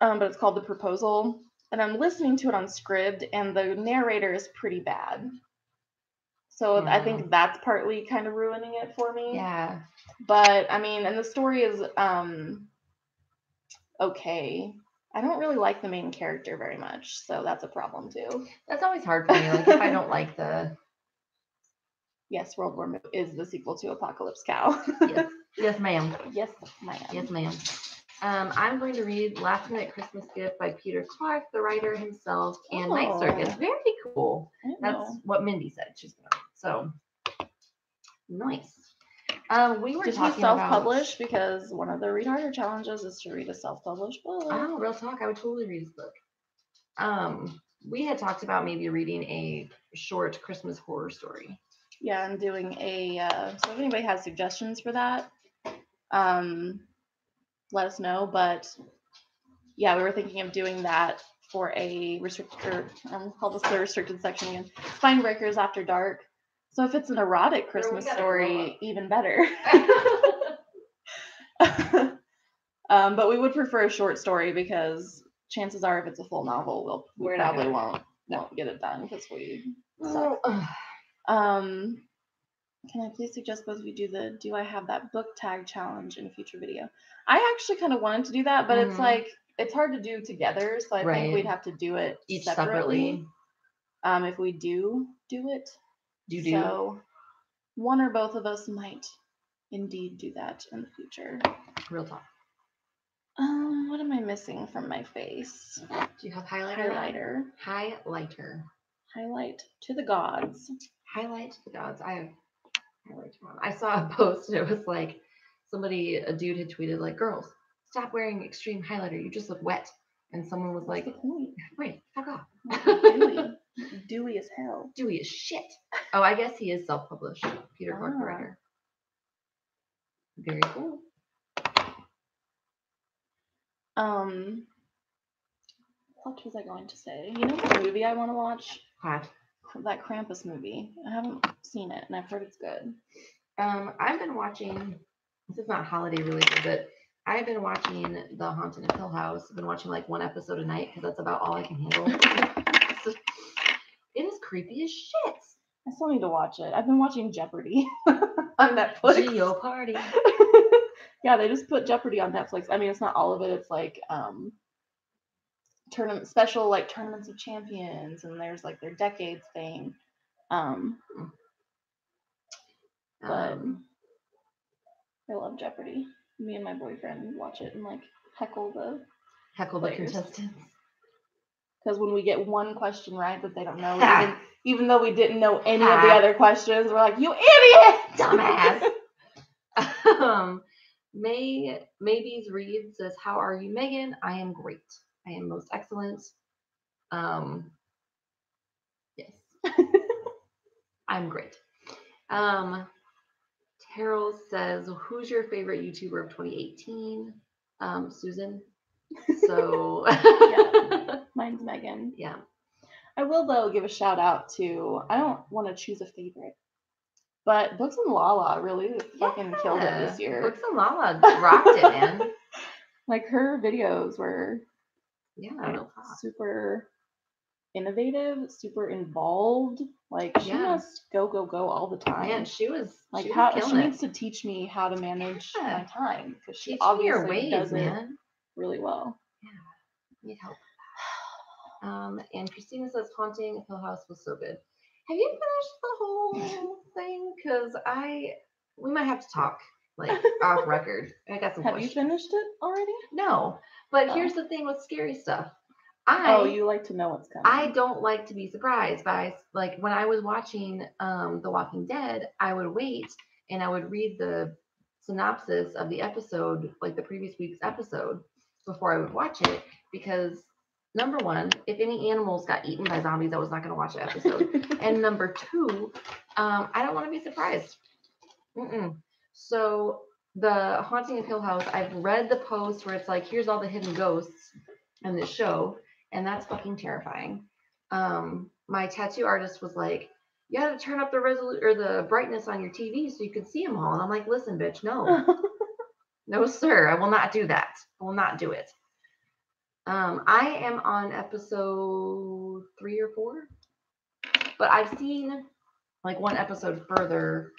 S1: But it's called The Proposal, and I'm listening to it on Scribd, and the narrator is pretty bad. So I think that's partly kind of ruining it for me.
S2: Yeah.
S1: But I mean, and the story is okay. I don't really like the main character very much, so that's a problem too.
S2: That's always hard for me. Like if I don't like the.
S1: Yes, World War Moo is the sequel to Apocalypse Cow.
S2: Yes. Yes, ma'am.
S1: Yes, ma'am.
S2: Yes, ma'am. I'm going to read Last Minute Christmas Gift by Peter Clark, the writer himself, and Night Circus. Very cool. That's what Mindy said she's going to read. So, nice. We were
S1: Did
S2: talking
S1: he self-publish? Because one of the Read Harder challenges is to read a self-published book.
S2: Oh, real talk. I would totally read his book. We had talked about maybe reading a short Christmas horror story.
S1: Yeah, I'm doing so if anybody has suggestions for that, let us know. But yeah, we were thinking of doing that for a call this the restricted section again. Spinebreakers After Dark. So if it's an erotic Christmas story, even better. But we would prefer a short story because chances are, if it's a full novel, we probably won't get it done because we suck. Can I please suggest both of you do I have that book tag challenge in a future video? I actually kind of wanted to do that, but it's like it's hard to do together, so I think we'd have to do it
S2: each
S1: separately. If we do it. So one or both of us might indeed do that in the future.
S2: Real talk.
S1: What am I missing from my face?
S2: Do you have highlighter? Highlighter.
S1: Highlight to the gods.
S2: Highlight to the gods. I have highlighter on. I saw a post and it was like a dude had tweeted like, girls, stop wearing extreme highlighter. You just look wet. And someone was like,
S1: what's the point?
S2: Wait, fuck off.
S1: Dewy as hell.
S2: Dewy as shit. Oh, I guess he is self-published. Peter Clark, the writer. Very cool.
S1: What was I going to say? You know what movie I want to watch?
S2: What?
S1: That Krampus movie. I haven't seen it, and I've heard it's good.
S2: I've been watching. This is not holiday related, but I've been watching The Haunted of Hill House. I've been watching like one episode a night because that's about all I can handle. So, it is creepy as shit.
S1: I still need to watch it. I've been watching Jeopardy on Netflix.
S2: Geo party.
S1: Yeah, they just put Jeopardy on Netflix. I mean, it's not all of it. It's like tournament special, like tournaments of champions, and there's like their decades thing. But I love Jeopardy. Me and my boyfriend watch it and like heckle the
S2: contestants.
S1: Because when we get one question right that they don't know, even though we didn't know any of the other questions, we're like, "You idiot,
S2: dumbass!" Maybe's Reed says, "How are you, Megan? I am great. I am most excellent. Yes, I'm great." Terrell says, "Who's your favorite YouTuber of 2018?" Susan. So
S1: yeah, mine's Megan.
S2: Yeah.
S1: I will though give a shout out to, I don't want to choose a favorite, but Books and Lala really fucking killed it this year.
S2: Books and Lala rocked it, man.
S1: Like her videos were super innovative, super involved. Like she must go all the time.
S2: Man, she
S1: needs to teach me how to manage my time because she obviously does it really well.
S2: Yeah, need help. And Christina says Haunting Hill House was so good. Have you finished the whole thing? Because we might have to talk like off record. I got some
S1: Have
S2: questions.
S1: you finished it already?
S2: No, but here's the thing with scary stuff.
S1: You like to know what's coming.
S2: I don't like to be surprised by, like, when I was watching The Walking Dead, I would wait and I would read the synopsis of the episode, like the previous week's episode, before I would watch it, because number one, if any animals got eaten by zombies, I was not going to watch the episode. And number two, I don't want to be surprised. So the Haunting of Hill House, I've read the post where it's like, here's all the hidden ghosts in this show. And that's fucking terrifying. My tattoo artist was like, you had to turn up the brightness on your TV so you could see them all. And I'm like, listen, bitch, no. No, sir, I will not do that. I will not do it. I am on episode 3 or 4. But I've seen like one episode further,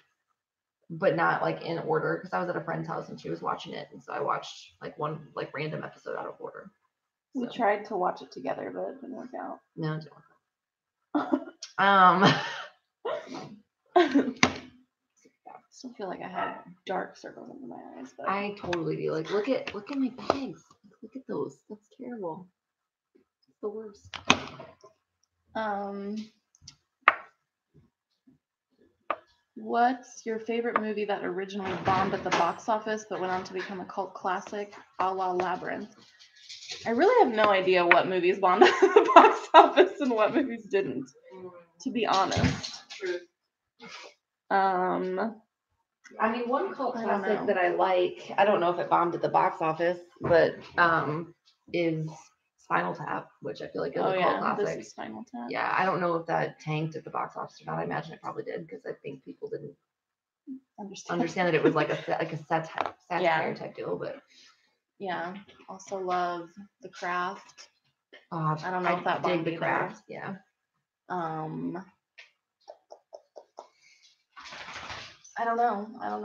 S2: but not like in order, because I was at a friend's house and she was watching it. And so I watched like one like random episode out of order.
S1: We tried to watch it together, but it didn't work out.
S2: No, it didn't work out.
S1: I still feel like I have dark circles under my eyes. But
S2: I totally do. Like, look at my bags. Look at those. That's terrible. It's the worst.
S1: What's your favorite movie that originally bombed at the box office but went on to become a cult classic, a la Labyrinth? I really have no idea what movies bombed at the box office and what movies didn't, to be honest.
S2: I mean, one cult classic that I like, I don't know if it bombed at the box office, but is Spinal Tap, which I feel like is a cult classic.
S1: This is Spinal Tap.
S2: Yeah, I don't know if that tanked at the box office or not. I imagine it probably did, because I think people didn't understand that it was like a satire type deal, but.
S1: Yeah. Also love The Craft.
S2: I
S1: don't know if that bombed
S2: The Craft. Yeah.
S1: I don't know.
S2: I don't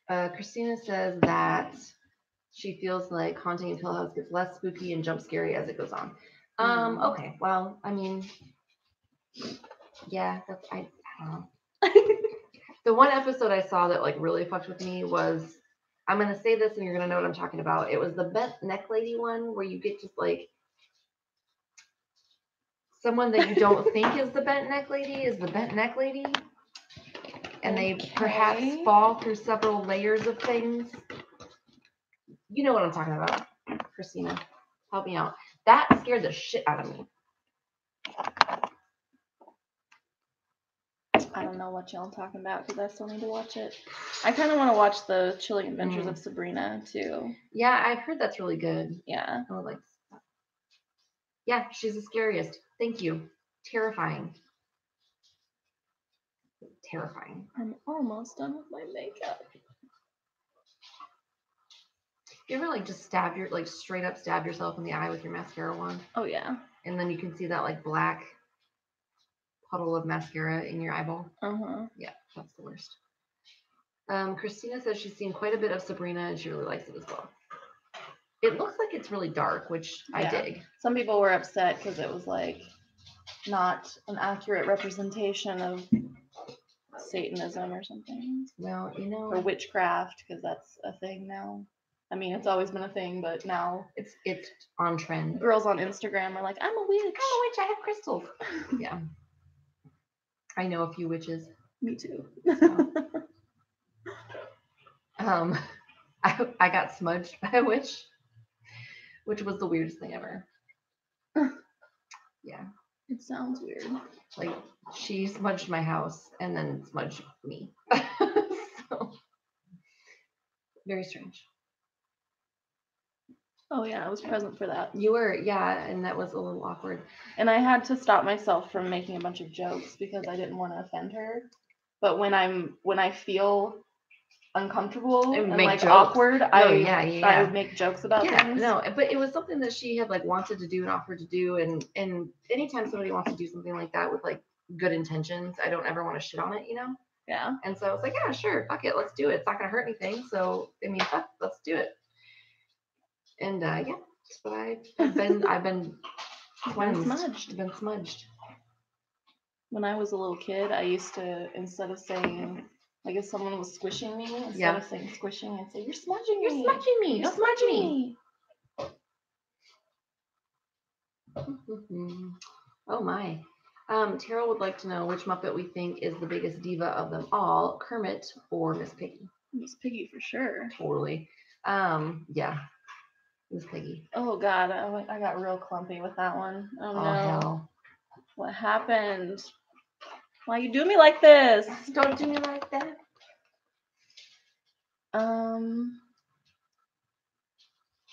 S2: know. Christina says that she feels like Haunting of Hill House gets less spooky and jump scary as it goes on. Okay. Well, I mean, yeah, I don't know. The one episode I saw that like really fucked with me was, I'm going to say this and you're going to know what I'm talking about. It was the bent neck lady one, where you get just like someone that you don't think is the bent neck lady. And they perhaps fall through several layers of things. You know what I'm talking about, Christina. Help me out. That scared the shit out of me.
S1: I don't know what y'all talking about because I still need to watch it. I kind of want to watch the Chilling Adventures of Sabrina too.
S2: Yeah, I've heard that's really good.
S1: Yeah.
S2: Yeah, she's the scariest. Thank you. Terrifying. terrifying.
S1: I'm almost done with my makeup.
S2: You ever like just straight up stab yourself in the eye with your mascara wand?
S1: Oh yeah.
S2: And then you can see that like black puddle of mascara in your eyeball. Yeah, that's the worst. Christina says she's seen quite a bit of Sabrina and she really likes it as well. It looks like it's really dark, which I dig.
S1: Some people were upset because it was like not an accurate representation of Satanism or something.
S2: Well, you know,
S1: or witchcraft, because that's a thing now. I mean, it's always been a thing, but now
S2: it's on trend.
S1: Girls on Instagram are like, I'm a witch.
S2: I have crystals. Yeah. I know a few witches.
S1: Me too.
S2: I got smudged by a witch, which was the weirdest thing ever. Yeah.
S1: It sounds weird.
S2: Like, she smudged my house and then smudged me. So, very strange.
S1: Oh yeah, I was present for that.
S2: You were, yeah, and that was a little awkward.
S1: And I had to stop myself from making a bunch of jokes because I didn't want to offend her. But when I feel uncomfortable and like jokes. Awkward, I would make jokes about things.
S2: No, but it was something that she had like wanted to do and offered to do, and anytime somebody wants to do something like that with like good intentions, I don't ever want to shit on it, you know?
S1: Yeah.
S2: And so I was like, yeah, sure, fuck it, let's do it. It's not gonna hurt anything. So I mean, let's do it. And yeah, that's what I've been smudged. Been smudged.
S1: When I was a little kid, I used to, instead of saying, like if someone was squishing me, instead of saying squishing, I'd say, you're smudging me.
S2: You're smudging me. You're smudging me. Oh my. Tara would like to know which Muppet we think is the biggest diva of them all, Kermit or Miss Piggy.
S1: Miss Piggy for sure.
S2: Totally. Yeah. Miss Piggy.
S1: Oh God, I got real clumpy with that one. Oh no.
S2: Hell.
S1: What happened? Why you do me like this?
S2: Don't do me like that.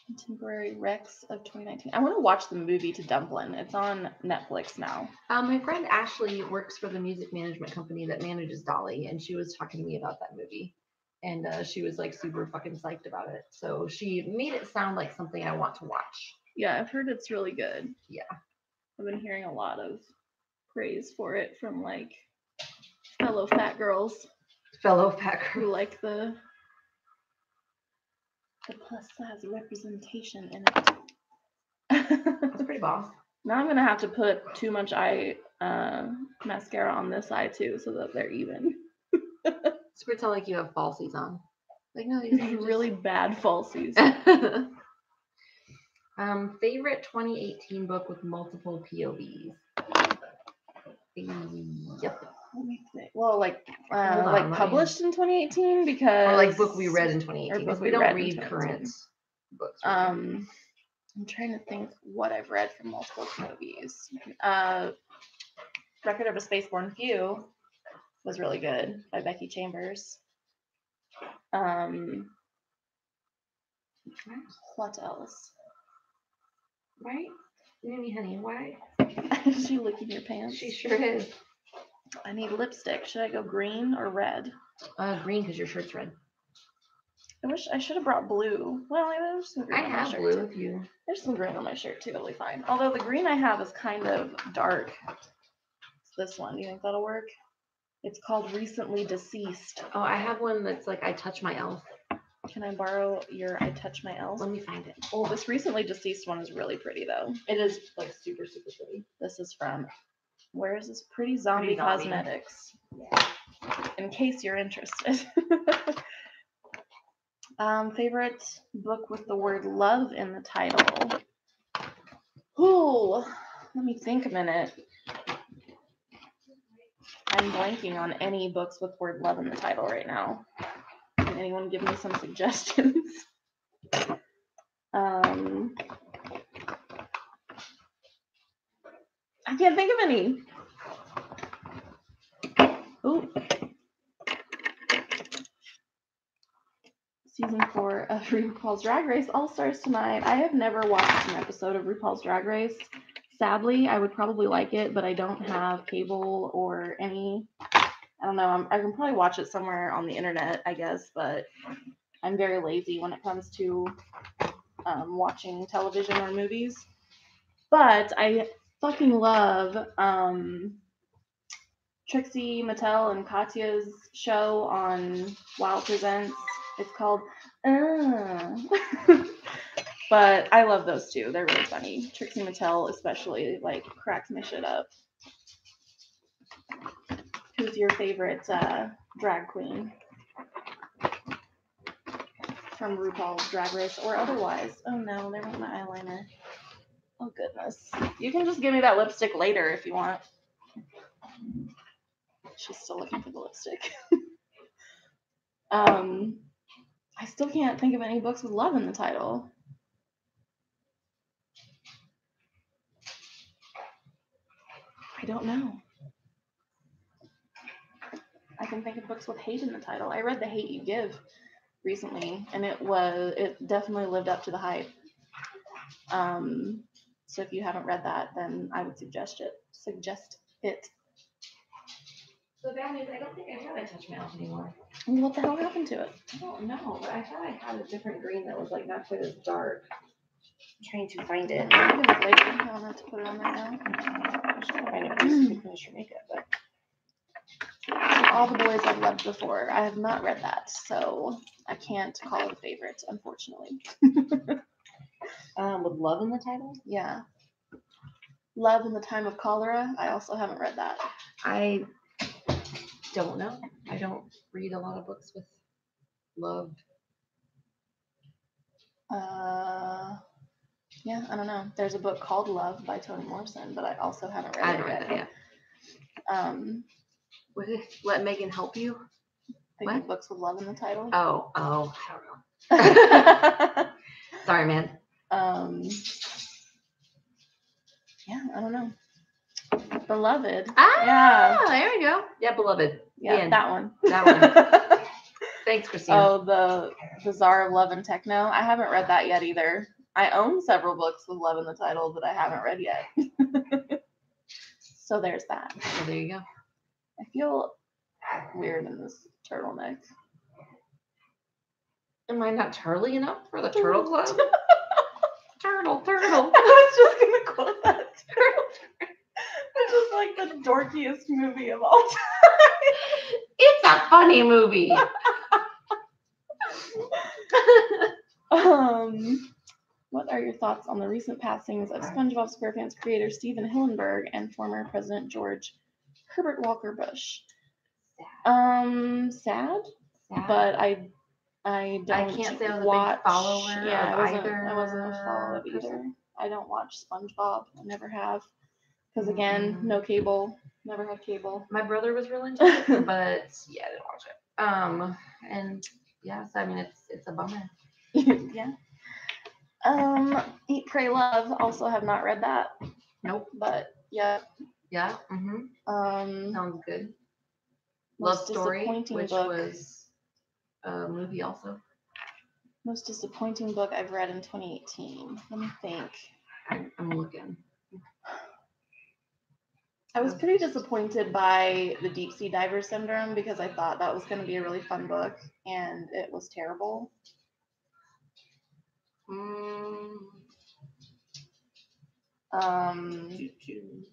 S1: Contemporary Rex of 2019. I want to watch the movie to Dumplin'. It's on Netflix now.
S2: My friend Ashley works for the music management company that manages Dolly, and she was talking to me about that movie. And she was like super fucking psyched about it. So she made it sound like something I want to watch.
S1: Yeah, I've heard it's really good.
S2: Yeah.
S1: I've been hearing a lot of praise for it from like fellow fat girls. Who like the plus size representation in it.
S2: That's pretty boss.
S1: Now I'm gonna have to put too much eye mascara on this eye too, so that they're even.
S2: It's pretend like you have falsies on. Like no, these are
S1: really bad falsies.
S2: Favorite 2018 book with multiple POVs. Yep.
S1: Let me think. Well, like published in 2018 because.
S2: Or like book we read in 2018 because we don't read current books.
S1: I'm trying to think what I've read from multiple POVs. Record of a Spaceborne Few was really good by Becky Chambers. What else?
S2: Right? Mimi, honey, why?
S1: Is she licking your pants?
S2: She sure is.
S1: I need lipstick. Should I go green or red?
S2: Green because your shirt's red.
S1: I wish I should have brought blue. Well, there's some green on my shirt.
S2: Blue if you.
S1: There's some green on my shirt too. Totally fine. Although the green I have is kind of dark. It's this one. Do you think that'll work? It's called Recently Deceased.
S2: Oh, I have one that's like I Touch My Elf.
S1: Can I borrow your I Touch My Elf?
S2: Let me find it.
S1: Oh, this Recently Deceased one is really pretty though.
S2: It is like super, super pretty.
S1: This is from, where is this? Pretty Zombie Cosmetics. Yeah. In case you're interested. Favorite book with the word love in the title. Ooh, let me think a minute. I'm blanking on any books with word love in the title right now. Can anyone give me some suggestions? I can't think of any. Ooh. Season 4 of RuPaul's Drag Race All Stars tonight. I have never watched an episode of RuPaul's Drag Race. Sadly, I would probably like it, but I don't have cable or any I don't know. I can probably watch it somewhere on the internet, I guess, but I'm very lazy when it comes to watching television or movies. But I fucking love Trixie Mattel and Katya's show on Wow Presents. It's called But I love those two. They're really funny. Trixie Mattel especially, like, cracks my shit up. Who's your favorite drag queen? From RuPaul's Drag Race or otherwise. Oh no, there went my eyeliner. Oh goodness. You can just give me that lipstick later if you want. She's still looking for the lipstick. I still can't think of any books with love in the title. I don't know. I can think of books with hate in the title. I read The Hate You Give recently, and it definitely lived up to the hype. So if you haven't read that, then I would suggest it.
S2: So bad news, I don't think I have a touch mouse anymore.
S1: What the hell happened to it?
S2: I don't know, but I thought I had a different green that was like not quite as dark. I'm trying to find it.
S1: I don't have to put it on there now.
S2: I'm just trying to find it first to finish your makeup, but
S1: All the Boys I've Loved Before. I have not read that, so I can't call it a favorite, unfortunately.
S2: with love in the title?
S1: Yeah. Love in the Time of Cholera. I also haven't read that.
S2: I don't know. I don't read a lot of books with love.
S1: Yeah, I don't know. There's a book called Love by Toni Morrison, but I also haven't read it yet.
S2: What is Let Megan Help You?
S1: Thinking books with love in the title.
S2: Oh, I don't know. Sorry, man.
S1: Yeah, I don't know. Beloved.
S2: Yeah, there we go. Yeah, Beloved.
S1: Yeah, that one.
S2: That one. Thanks, Christina.
S1: Oh, the Czar of Love and Techno. I haven't read that yet either. I own several books with love in the title that I haven't read yet. So there's that.
S2: So there you go.
S1: I feel weird in this turtleneck.
S2: Am I not turtly enough for the Turtle Club? Turtle.
S1: I was just gonna quote that. Turtle. Which is like the dorkiest movie of all time.
S2: It's a funny movie.
S1: What are your thoughts on the recent passings of SpongeBob SquarePants creator Steven Hillenburg and former President George Herbert Walker Bush? Sad. But I don't
S2: can't say I was
S1: watch,
S2: a big follower
S1: yeah,
S2: of
S1: I wasn't a follower of either. I don't watch SpongeBob. I never have. Because again, no cable. Never had cable.
S2: My brother was real into it, but yeah, I didn't watch it. And yeah, so I mean, it's a bummer.
S1: Yeah. Eat, Pray, Love. Also have not read that.
S2: Nope.
S1: But yeah.
S2: Yeah. Sounds good. Love Story, which was a movie also.
S1: Most disappointing book I've read in 2018. Let me think.
S2: I'm looking.
S1: I was pretty disappointed by the Deep Sea Diver Syndrome because I thought that was going to be a really fun book, and it was terrible.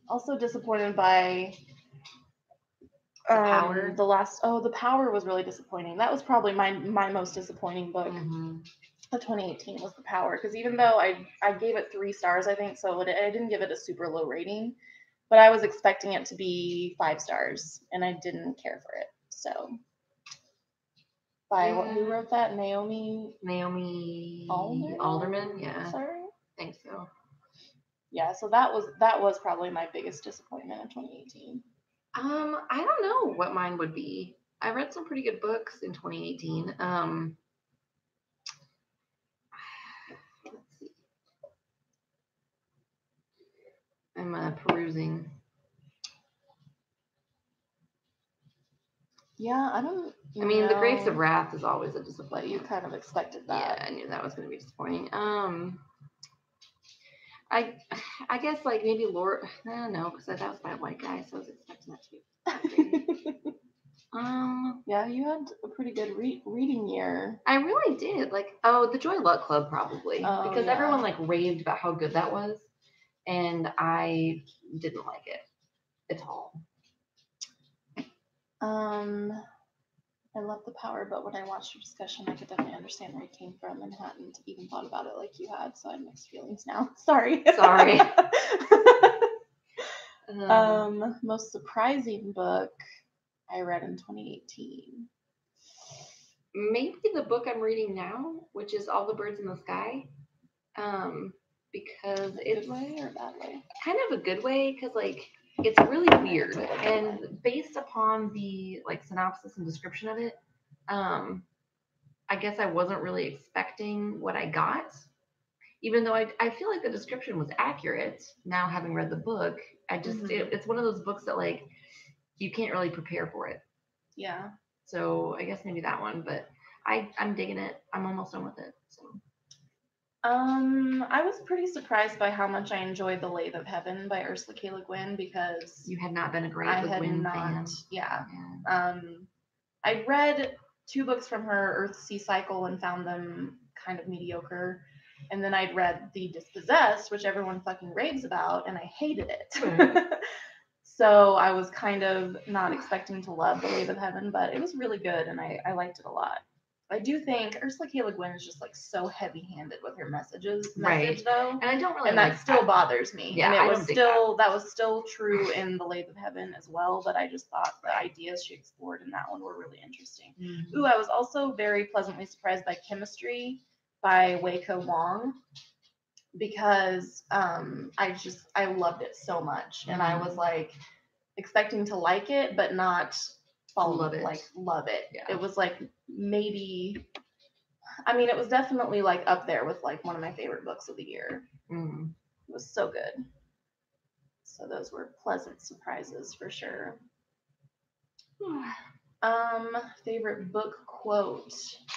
S1: Also disappointed by
S2: The Power.
S1: The Power was really disappointing. That was probably my most disappointing book of 2018 was The Power, because even though I gave it 3 stars, I think, so I didn't give it a super low rating, but I was expecting it to be 5 stars, and I didn't care for it. So who wrote that? Naomi
S2: Alderman. Yeah.
S1: Sorry.
S2: I think so.
S1: Yeah, so that was probably my biggest disappointment in 2018.
S2: I don't know what mine would be. I read some pretty good books in 2018. Let's see. I'm perusing.
S1: Yeah, I don't.
S2: I mean, The Grapes of Wrath is always a disappointment.
S1: You kind of expected that.
S2: Yeah, I knew that was going to be disappointing. I guess like maybe Lord. I don't know, because that was by a white guy, so I was expecting that to be.
S1: Yeah, you had a pretty good reading year.
S2: I really did. Like, the Joy Luck Club probably, because everyone like raved about how good that was, and I didn't like it at all.
S1: I love The Power, but when I watched your discussion, I could definitely understand where it came from and hadn't even thought about it like you had, so I have mixed feelings now. Sorry. Most surprising book I read in 2018.
S2: Maybe the book I'm reading now, which is All the Birds in the Sky. Because it's
S1: good way or bad way?
S2: Kind of a good way, because like it's really weird, and based upon the like synopsis and description of it, I guess I wasn't really expecting what I got, even though I feel like the description was accurate. Now having read the book, I just it's one of those books that like you can't really prepare for it.
S1: Yeah.
S2: So I guess maybe that one, but I'm digging it. I'm almost done with it. So.
S1: I was pretty surprised by how much I enjoyed The Lathe of Heaven by Ursula K. Le Guin, because
S2: you had not been a great Le Guin fan.
S1: Yeah. I'd read 2 books from her, Earth Sea Cycle, and found them kind of mediocre. And then I'd read The Dispossessed, which everyone fucking raves about, and I hated it. So I was kind of not expecting to love The Lathe of Heaven, but it was really good, and I liked it a lot. I do think Ursula K. Le Guin is just like so heavy-handed with her message though, and
S2: I don't really,
S1: and that still bothers me.
S2: Yeah,
S1: and that was still true in The Lathe of Heaven as well. But I just thought the ideas she explored in that one were really interesting. Mm-hmm. Ooh, I was also very pleasantly surprised by Chemistry by Wei-Ko Wong, because I loved it so much, and I was like expecting to like it, but not love it. Yeah. It was like maybe, I mean, it was definitely like up there with like one of my favorite books of the year. It was so good. So those were pleasant surprises for sure. Favorite book quote.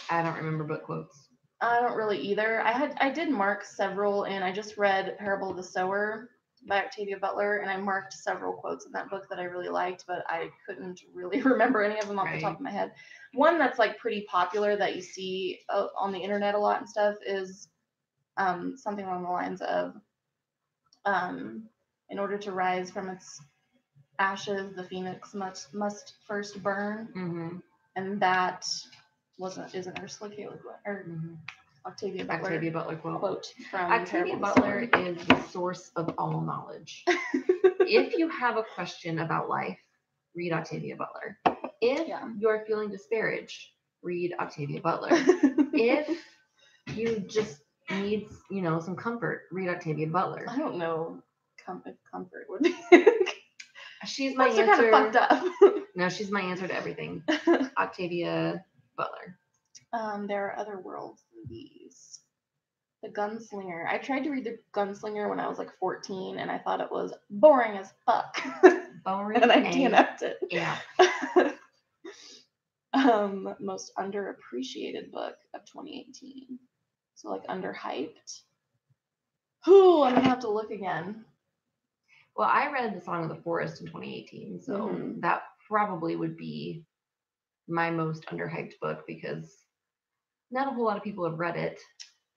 S2: I don't remember book quotes.
S1: I don't really either. I did mark several, and I just read Parable of the Sower by Octavia Butler, and I marked several quotes in that book that I really liked, but I couldn't really remember any of them off the top of my head. One that's like pretty popular that you see on the internet a lot and stuff is something along the lines of, in order to rise from its ashes, the phoenix must first burn. Mm-hmm. And that isn't Ursula K. Le Guin or Octavia Butler quote from
S2: Octavia Butler is the source of all knowledge. If you have a question about life, read Octavia Butler. If you're feeling disparaged, read Octavia Butler. If you just need, some comfort, read Octavia Butler.
S1: I don't know if comfort would be.
S2: She's my answer. Kind of
S1: fucked up.
S2: No, she's my answer to everything. Octavia Butler.
S1: There are other worlds than these. The Gunslinger. I tried to read The Gunslinger when I was like 14, and I thought it was boring as fuck.
S2: Boring.
S1: And I DNF'd it.
S2: Yeah.
S1: Most underappreciated book of 2018. So like underhyped. Ooh, I'm gonna have to look again.
S2: Well, I read The Song of the Forest in 2018, so that probably would be my most underhyped book, because not a whole lot of people have read it.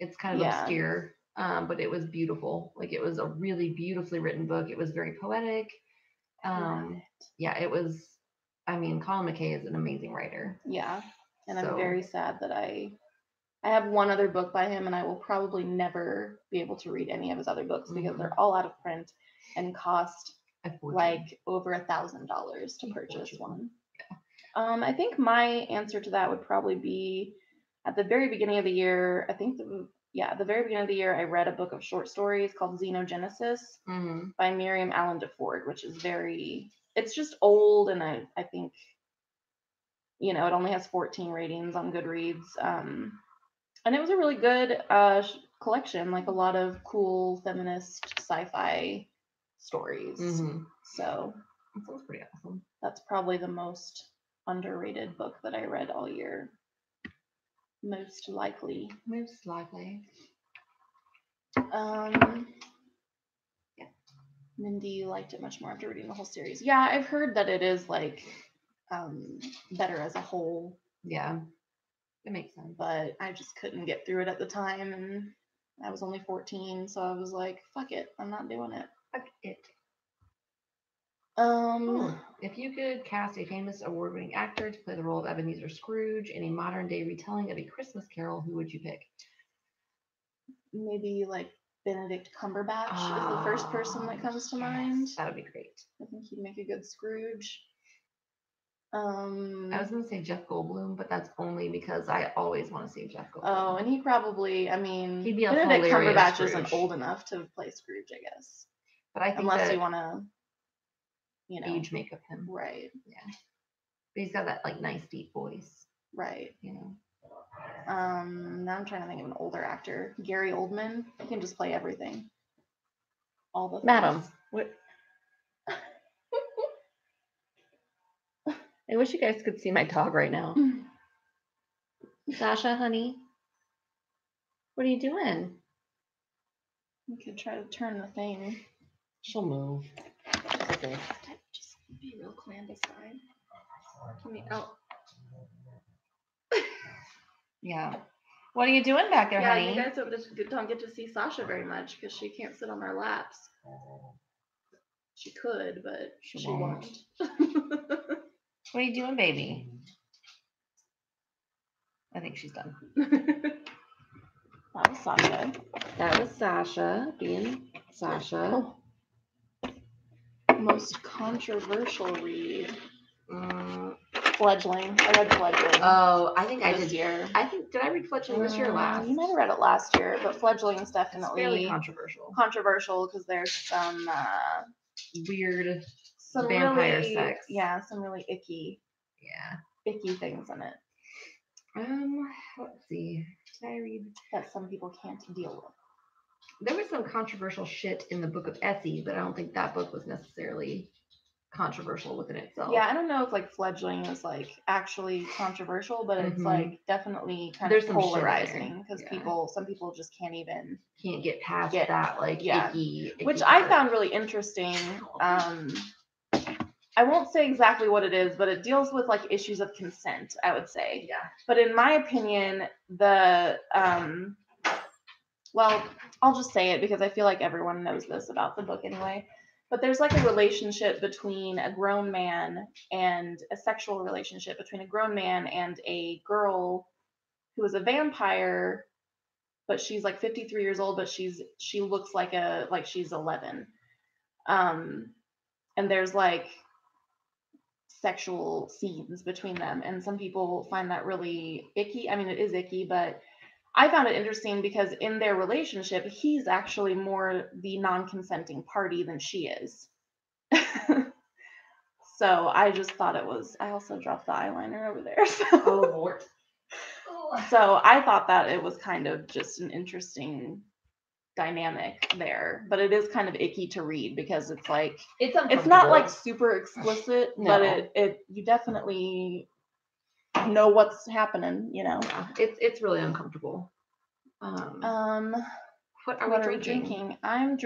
S2: It's kind of obscure, but it was beautiful. Like, it was a really beautifully written book. It was very poetic. It was. I mean, Colin McKay is an amazing writer. Yeah, and I'm very sad that I have one other book by him, and I will probably never be able to read any of his other books because they're all out of print and cost like over $1,000 to purchase one. Yeah. I think my answer to that would probably be at the very beginning of the year. At the very beginning of the year, I read a book of short stories called Xenogenesis by Miriam Allen DeFord, which is it's just old, and I think, it only has 14 ratings on Goodreads. And it was a really good collection, like a lot of cool feminist sci-fi stories. So that sounds pretty awesome.
S1: That's probably the most underrated book that I read all year. Most likely. Mindy, you liked it much more after reading the whole series. Yeah, I've heard that it is like better as a whole.
S2: Yeah, it makes sense.
S1: But I just couldn't get through it at the time, and I was only 14, so I was like, fuck it, I'm not doing it.
S2: Fuck it.
S1: Um,
S2: If you could cast a famous award-winning actor to play the role of Ebenezer Scrooge in a modern-day retelling of A Christmas Carol, who would you pick?
S1: maybe like Benedict Cumberbatch is the first person that comes to mind.
S2: That would be great.
S1: I think he'd make a good Scrooge.
S2: I was going to say Jeff Goldblum, but that's only because I always want to see Jeff Goldblum.
S1: Oh, and he probably, I mean,
S2: he'd be a
S1: Benedict Cumberbatch
S2: Scrooge.
S1: Isn't old enough to play Scrooge, I guess.
S2: But I think
S1: unless you want to,
S2: age makeup him.
S1: Right.
S2: Yeah. But he's got that like nice deep voice.
S1: Right. Now I'm trying to think of an older actor. Gary Oldman. He can just play everything. All the things.
S2: Madam. What? I wish you guys could see my dog right now. Sasha, honey. What are you doing?
S1: You could try to turn the thing.
S2: She'll move. Okay.
S1: Just be real clandestine. Give me out.
S2: Yeah. What are you doing back there, honey?
S1: You guys don't get to see Sasha very much because she can't sit on our laps. She could, but she won't.
S2: What are you doing, baby? I think she's done.
S1: That was Sasha.
S2: That was Sasha being Sasha.
S1: Most controversial read. Fledgling. I read Fledgling.
S2: Oh, I think I did.
S1: This year.
S2: Did I read Fledgling this year or last?
S1: You might have read it last year, but Fledgling is definitely
S2: fairly controversial.
S1: Controversial because there's some
S2: weird,
S1: some
S2: vampire
S1: really,
S2: sex.
S1: Yeah, some really icky things in it.
S2: Let's see. Did I read
S1: that some people can't deal with?
S2: There was some controversial shit in the book of Essie, but I don't think that book was necessarily controversial within itself.
S1: Yeah, I don't know if like Fledgling is like actually controversial, but it's like definitely kind
S2: There's
S1: of polarizing because some people just can't
S2: get past that like icky,
S1: which I found really interesting. I won't say exactly what it is, but it deals with like issues of consent, I would say.
S2: Yeah.
S1: But in my opinion, well, I'll just say it because I feel like everyone knows this about the book anyway. But there's like a relationship between a grown man and a sexual relationship between a grown man and a girl who is a vampire, but she's like 53 years old, but she looks like she's 11. And there's like sexual scenes between them, and some people find that really icky. I mean, it is icky, but I found it interesting because in their relationship, he's actually more the non-consenting party than she is. So I just thought it was, I also dropped the eyeliner over there. So.
S2: Oh, Lord.
S1: So I thought that it was kind of just an interesting dynamic there, but it is kind of icky to read because it's like, it's not like super explicit, but it you definitely know what's happening,
S2: It's really uncomfortable. What are we drinking?
S1: We're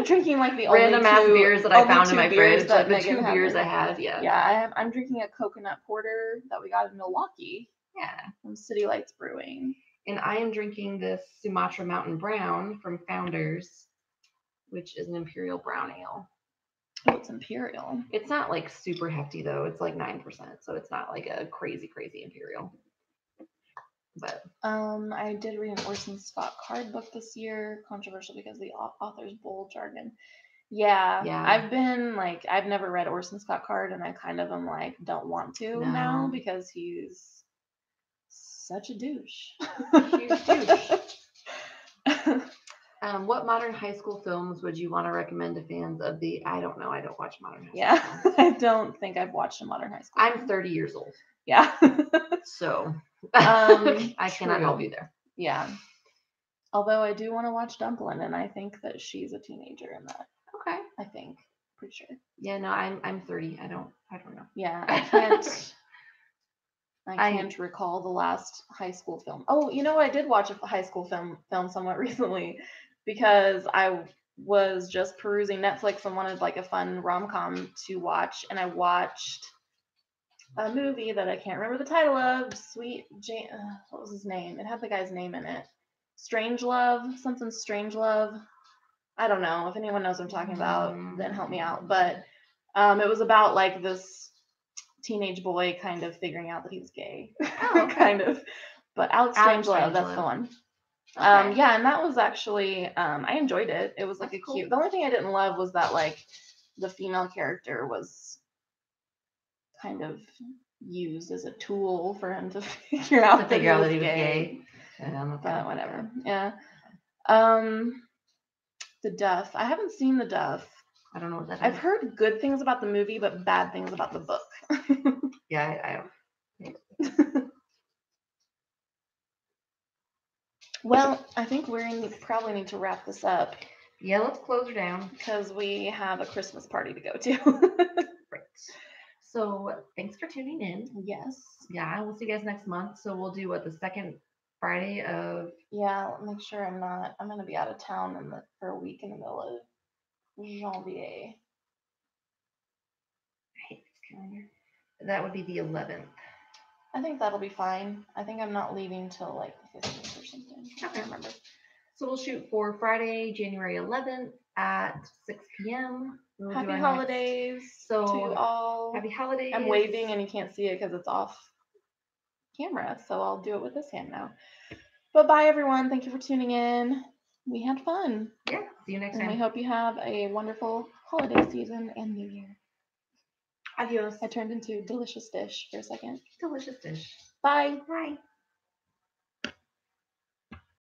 S1: drinking like the
S2: random
S1: only
S2: ass
S1: two
S2: beers that I found in my fridge.
S1: That
S2: the two beers I had,
S1: I'm drinking a coconut porter that we got in Milwaukee.
S2: Yeah.
S1: From City Lights Brewing.
S2: And I am drinking this Sumatra Mountain Brown from Founders, which is an imperial brown ale.
S1: Oh, it's imperial.
S2: It's not like super hefty though. It's like 9%, so it's not like a crazy imperial. But
S1: I did read an Orson Scott Card book this year. Controversial because the author's bold jargon. Yeah. I've never read Orson Scott Card, and I kind of am like, don't want to now because he's such a douche.
S2: Huge douche. What modern high school films would you want to recommend to fans of the? I don't know. I don't watch modern high school.
S1: Yeah, I don't think I've watched a modern high school.
S2: I'm 30 years old.
S1: Yeah.
S2: So I cannot help you there.
S1: Yeah. Although I do want to watch Dumplin', and I think that she's a teenager in that.
S2: Okay.
S1: I think. Pretty sure.
S2: Yeah. No, I'm 30. I don't know.
S1: Yeah, I can't. I can't recall the last high school film. Oh, I did watch a high school film somewhat recently because I was just perusing Netflix and wanted like a fun rom-com to watch, and I watched a movie that I can't remember the title of. What was his name? It had the guy's name in it. Strangelove, something Strangelove. I don't know. If anyone knows what I'm talking about, then help me out. But it was about like this teenage boy kind of figuring out that he's gay.
S2: Oh, okay.
S1: Kind of. But Alex Strangelove, that's the one.
S2: Okay.
S1: Yeah, and that was actually I enjoyed it. It was like
S2: That's
S1: a
S2: cool.
S1: cute. The only thing I didn't love was that like the female character was kind of used as a tool for him to figure out that he was gay. But whatever. Yeah. The Duff. I haven't seen The Duff.
S2: I don't know what that is.
S1: I've heard good things about the movie, but bad things about the book.
S2: Yeah, I don't.
S1: Well, I think we probably need to wrap this up.
S2: Yeah, let's close her down.
S1: Because we have a Christmas party to go to.
S2: Right. So thanks for tuning in.
S1: Yes.
S2: Yeah, we'll see you guys next month. So we'll do the second Friday of.
S1: Yeah, make sure I'm going to be out of town for a week in the middle of Janvier.
S2: I hate this calendar. That would be the 11th.
S1: I think that'll be fine. I think I'm not leaving till like the 15th or something. I can't remember.
S2: So we'll shoot for Friday, January 11th at 6 p.m.
S1: Happy holidays to all.
S2: Happy holidays.
S1: I'm waving and you can't see it because it's off camera, so I'll do it with this hand now. But bye, everyone. Thank you for tuning in. We had fun.
S2: Yeah, see you next time.
S1: And we hope you have a wonderful holiday season and New Year.
S2: Adios.
S1: I turned into Delicious Dish for a second.
S2: Delicious Dish.
S1: Bye.
S2: Bye.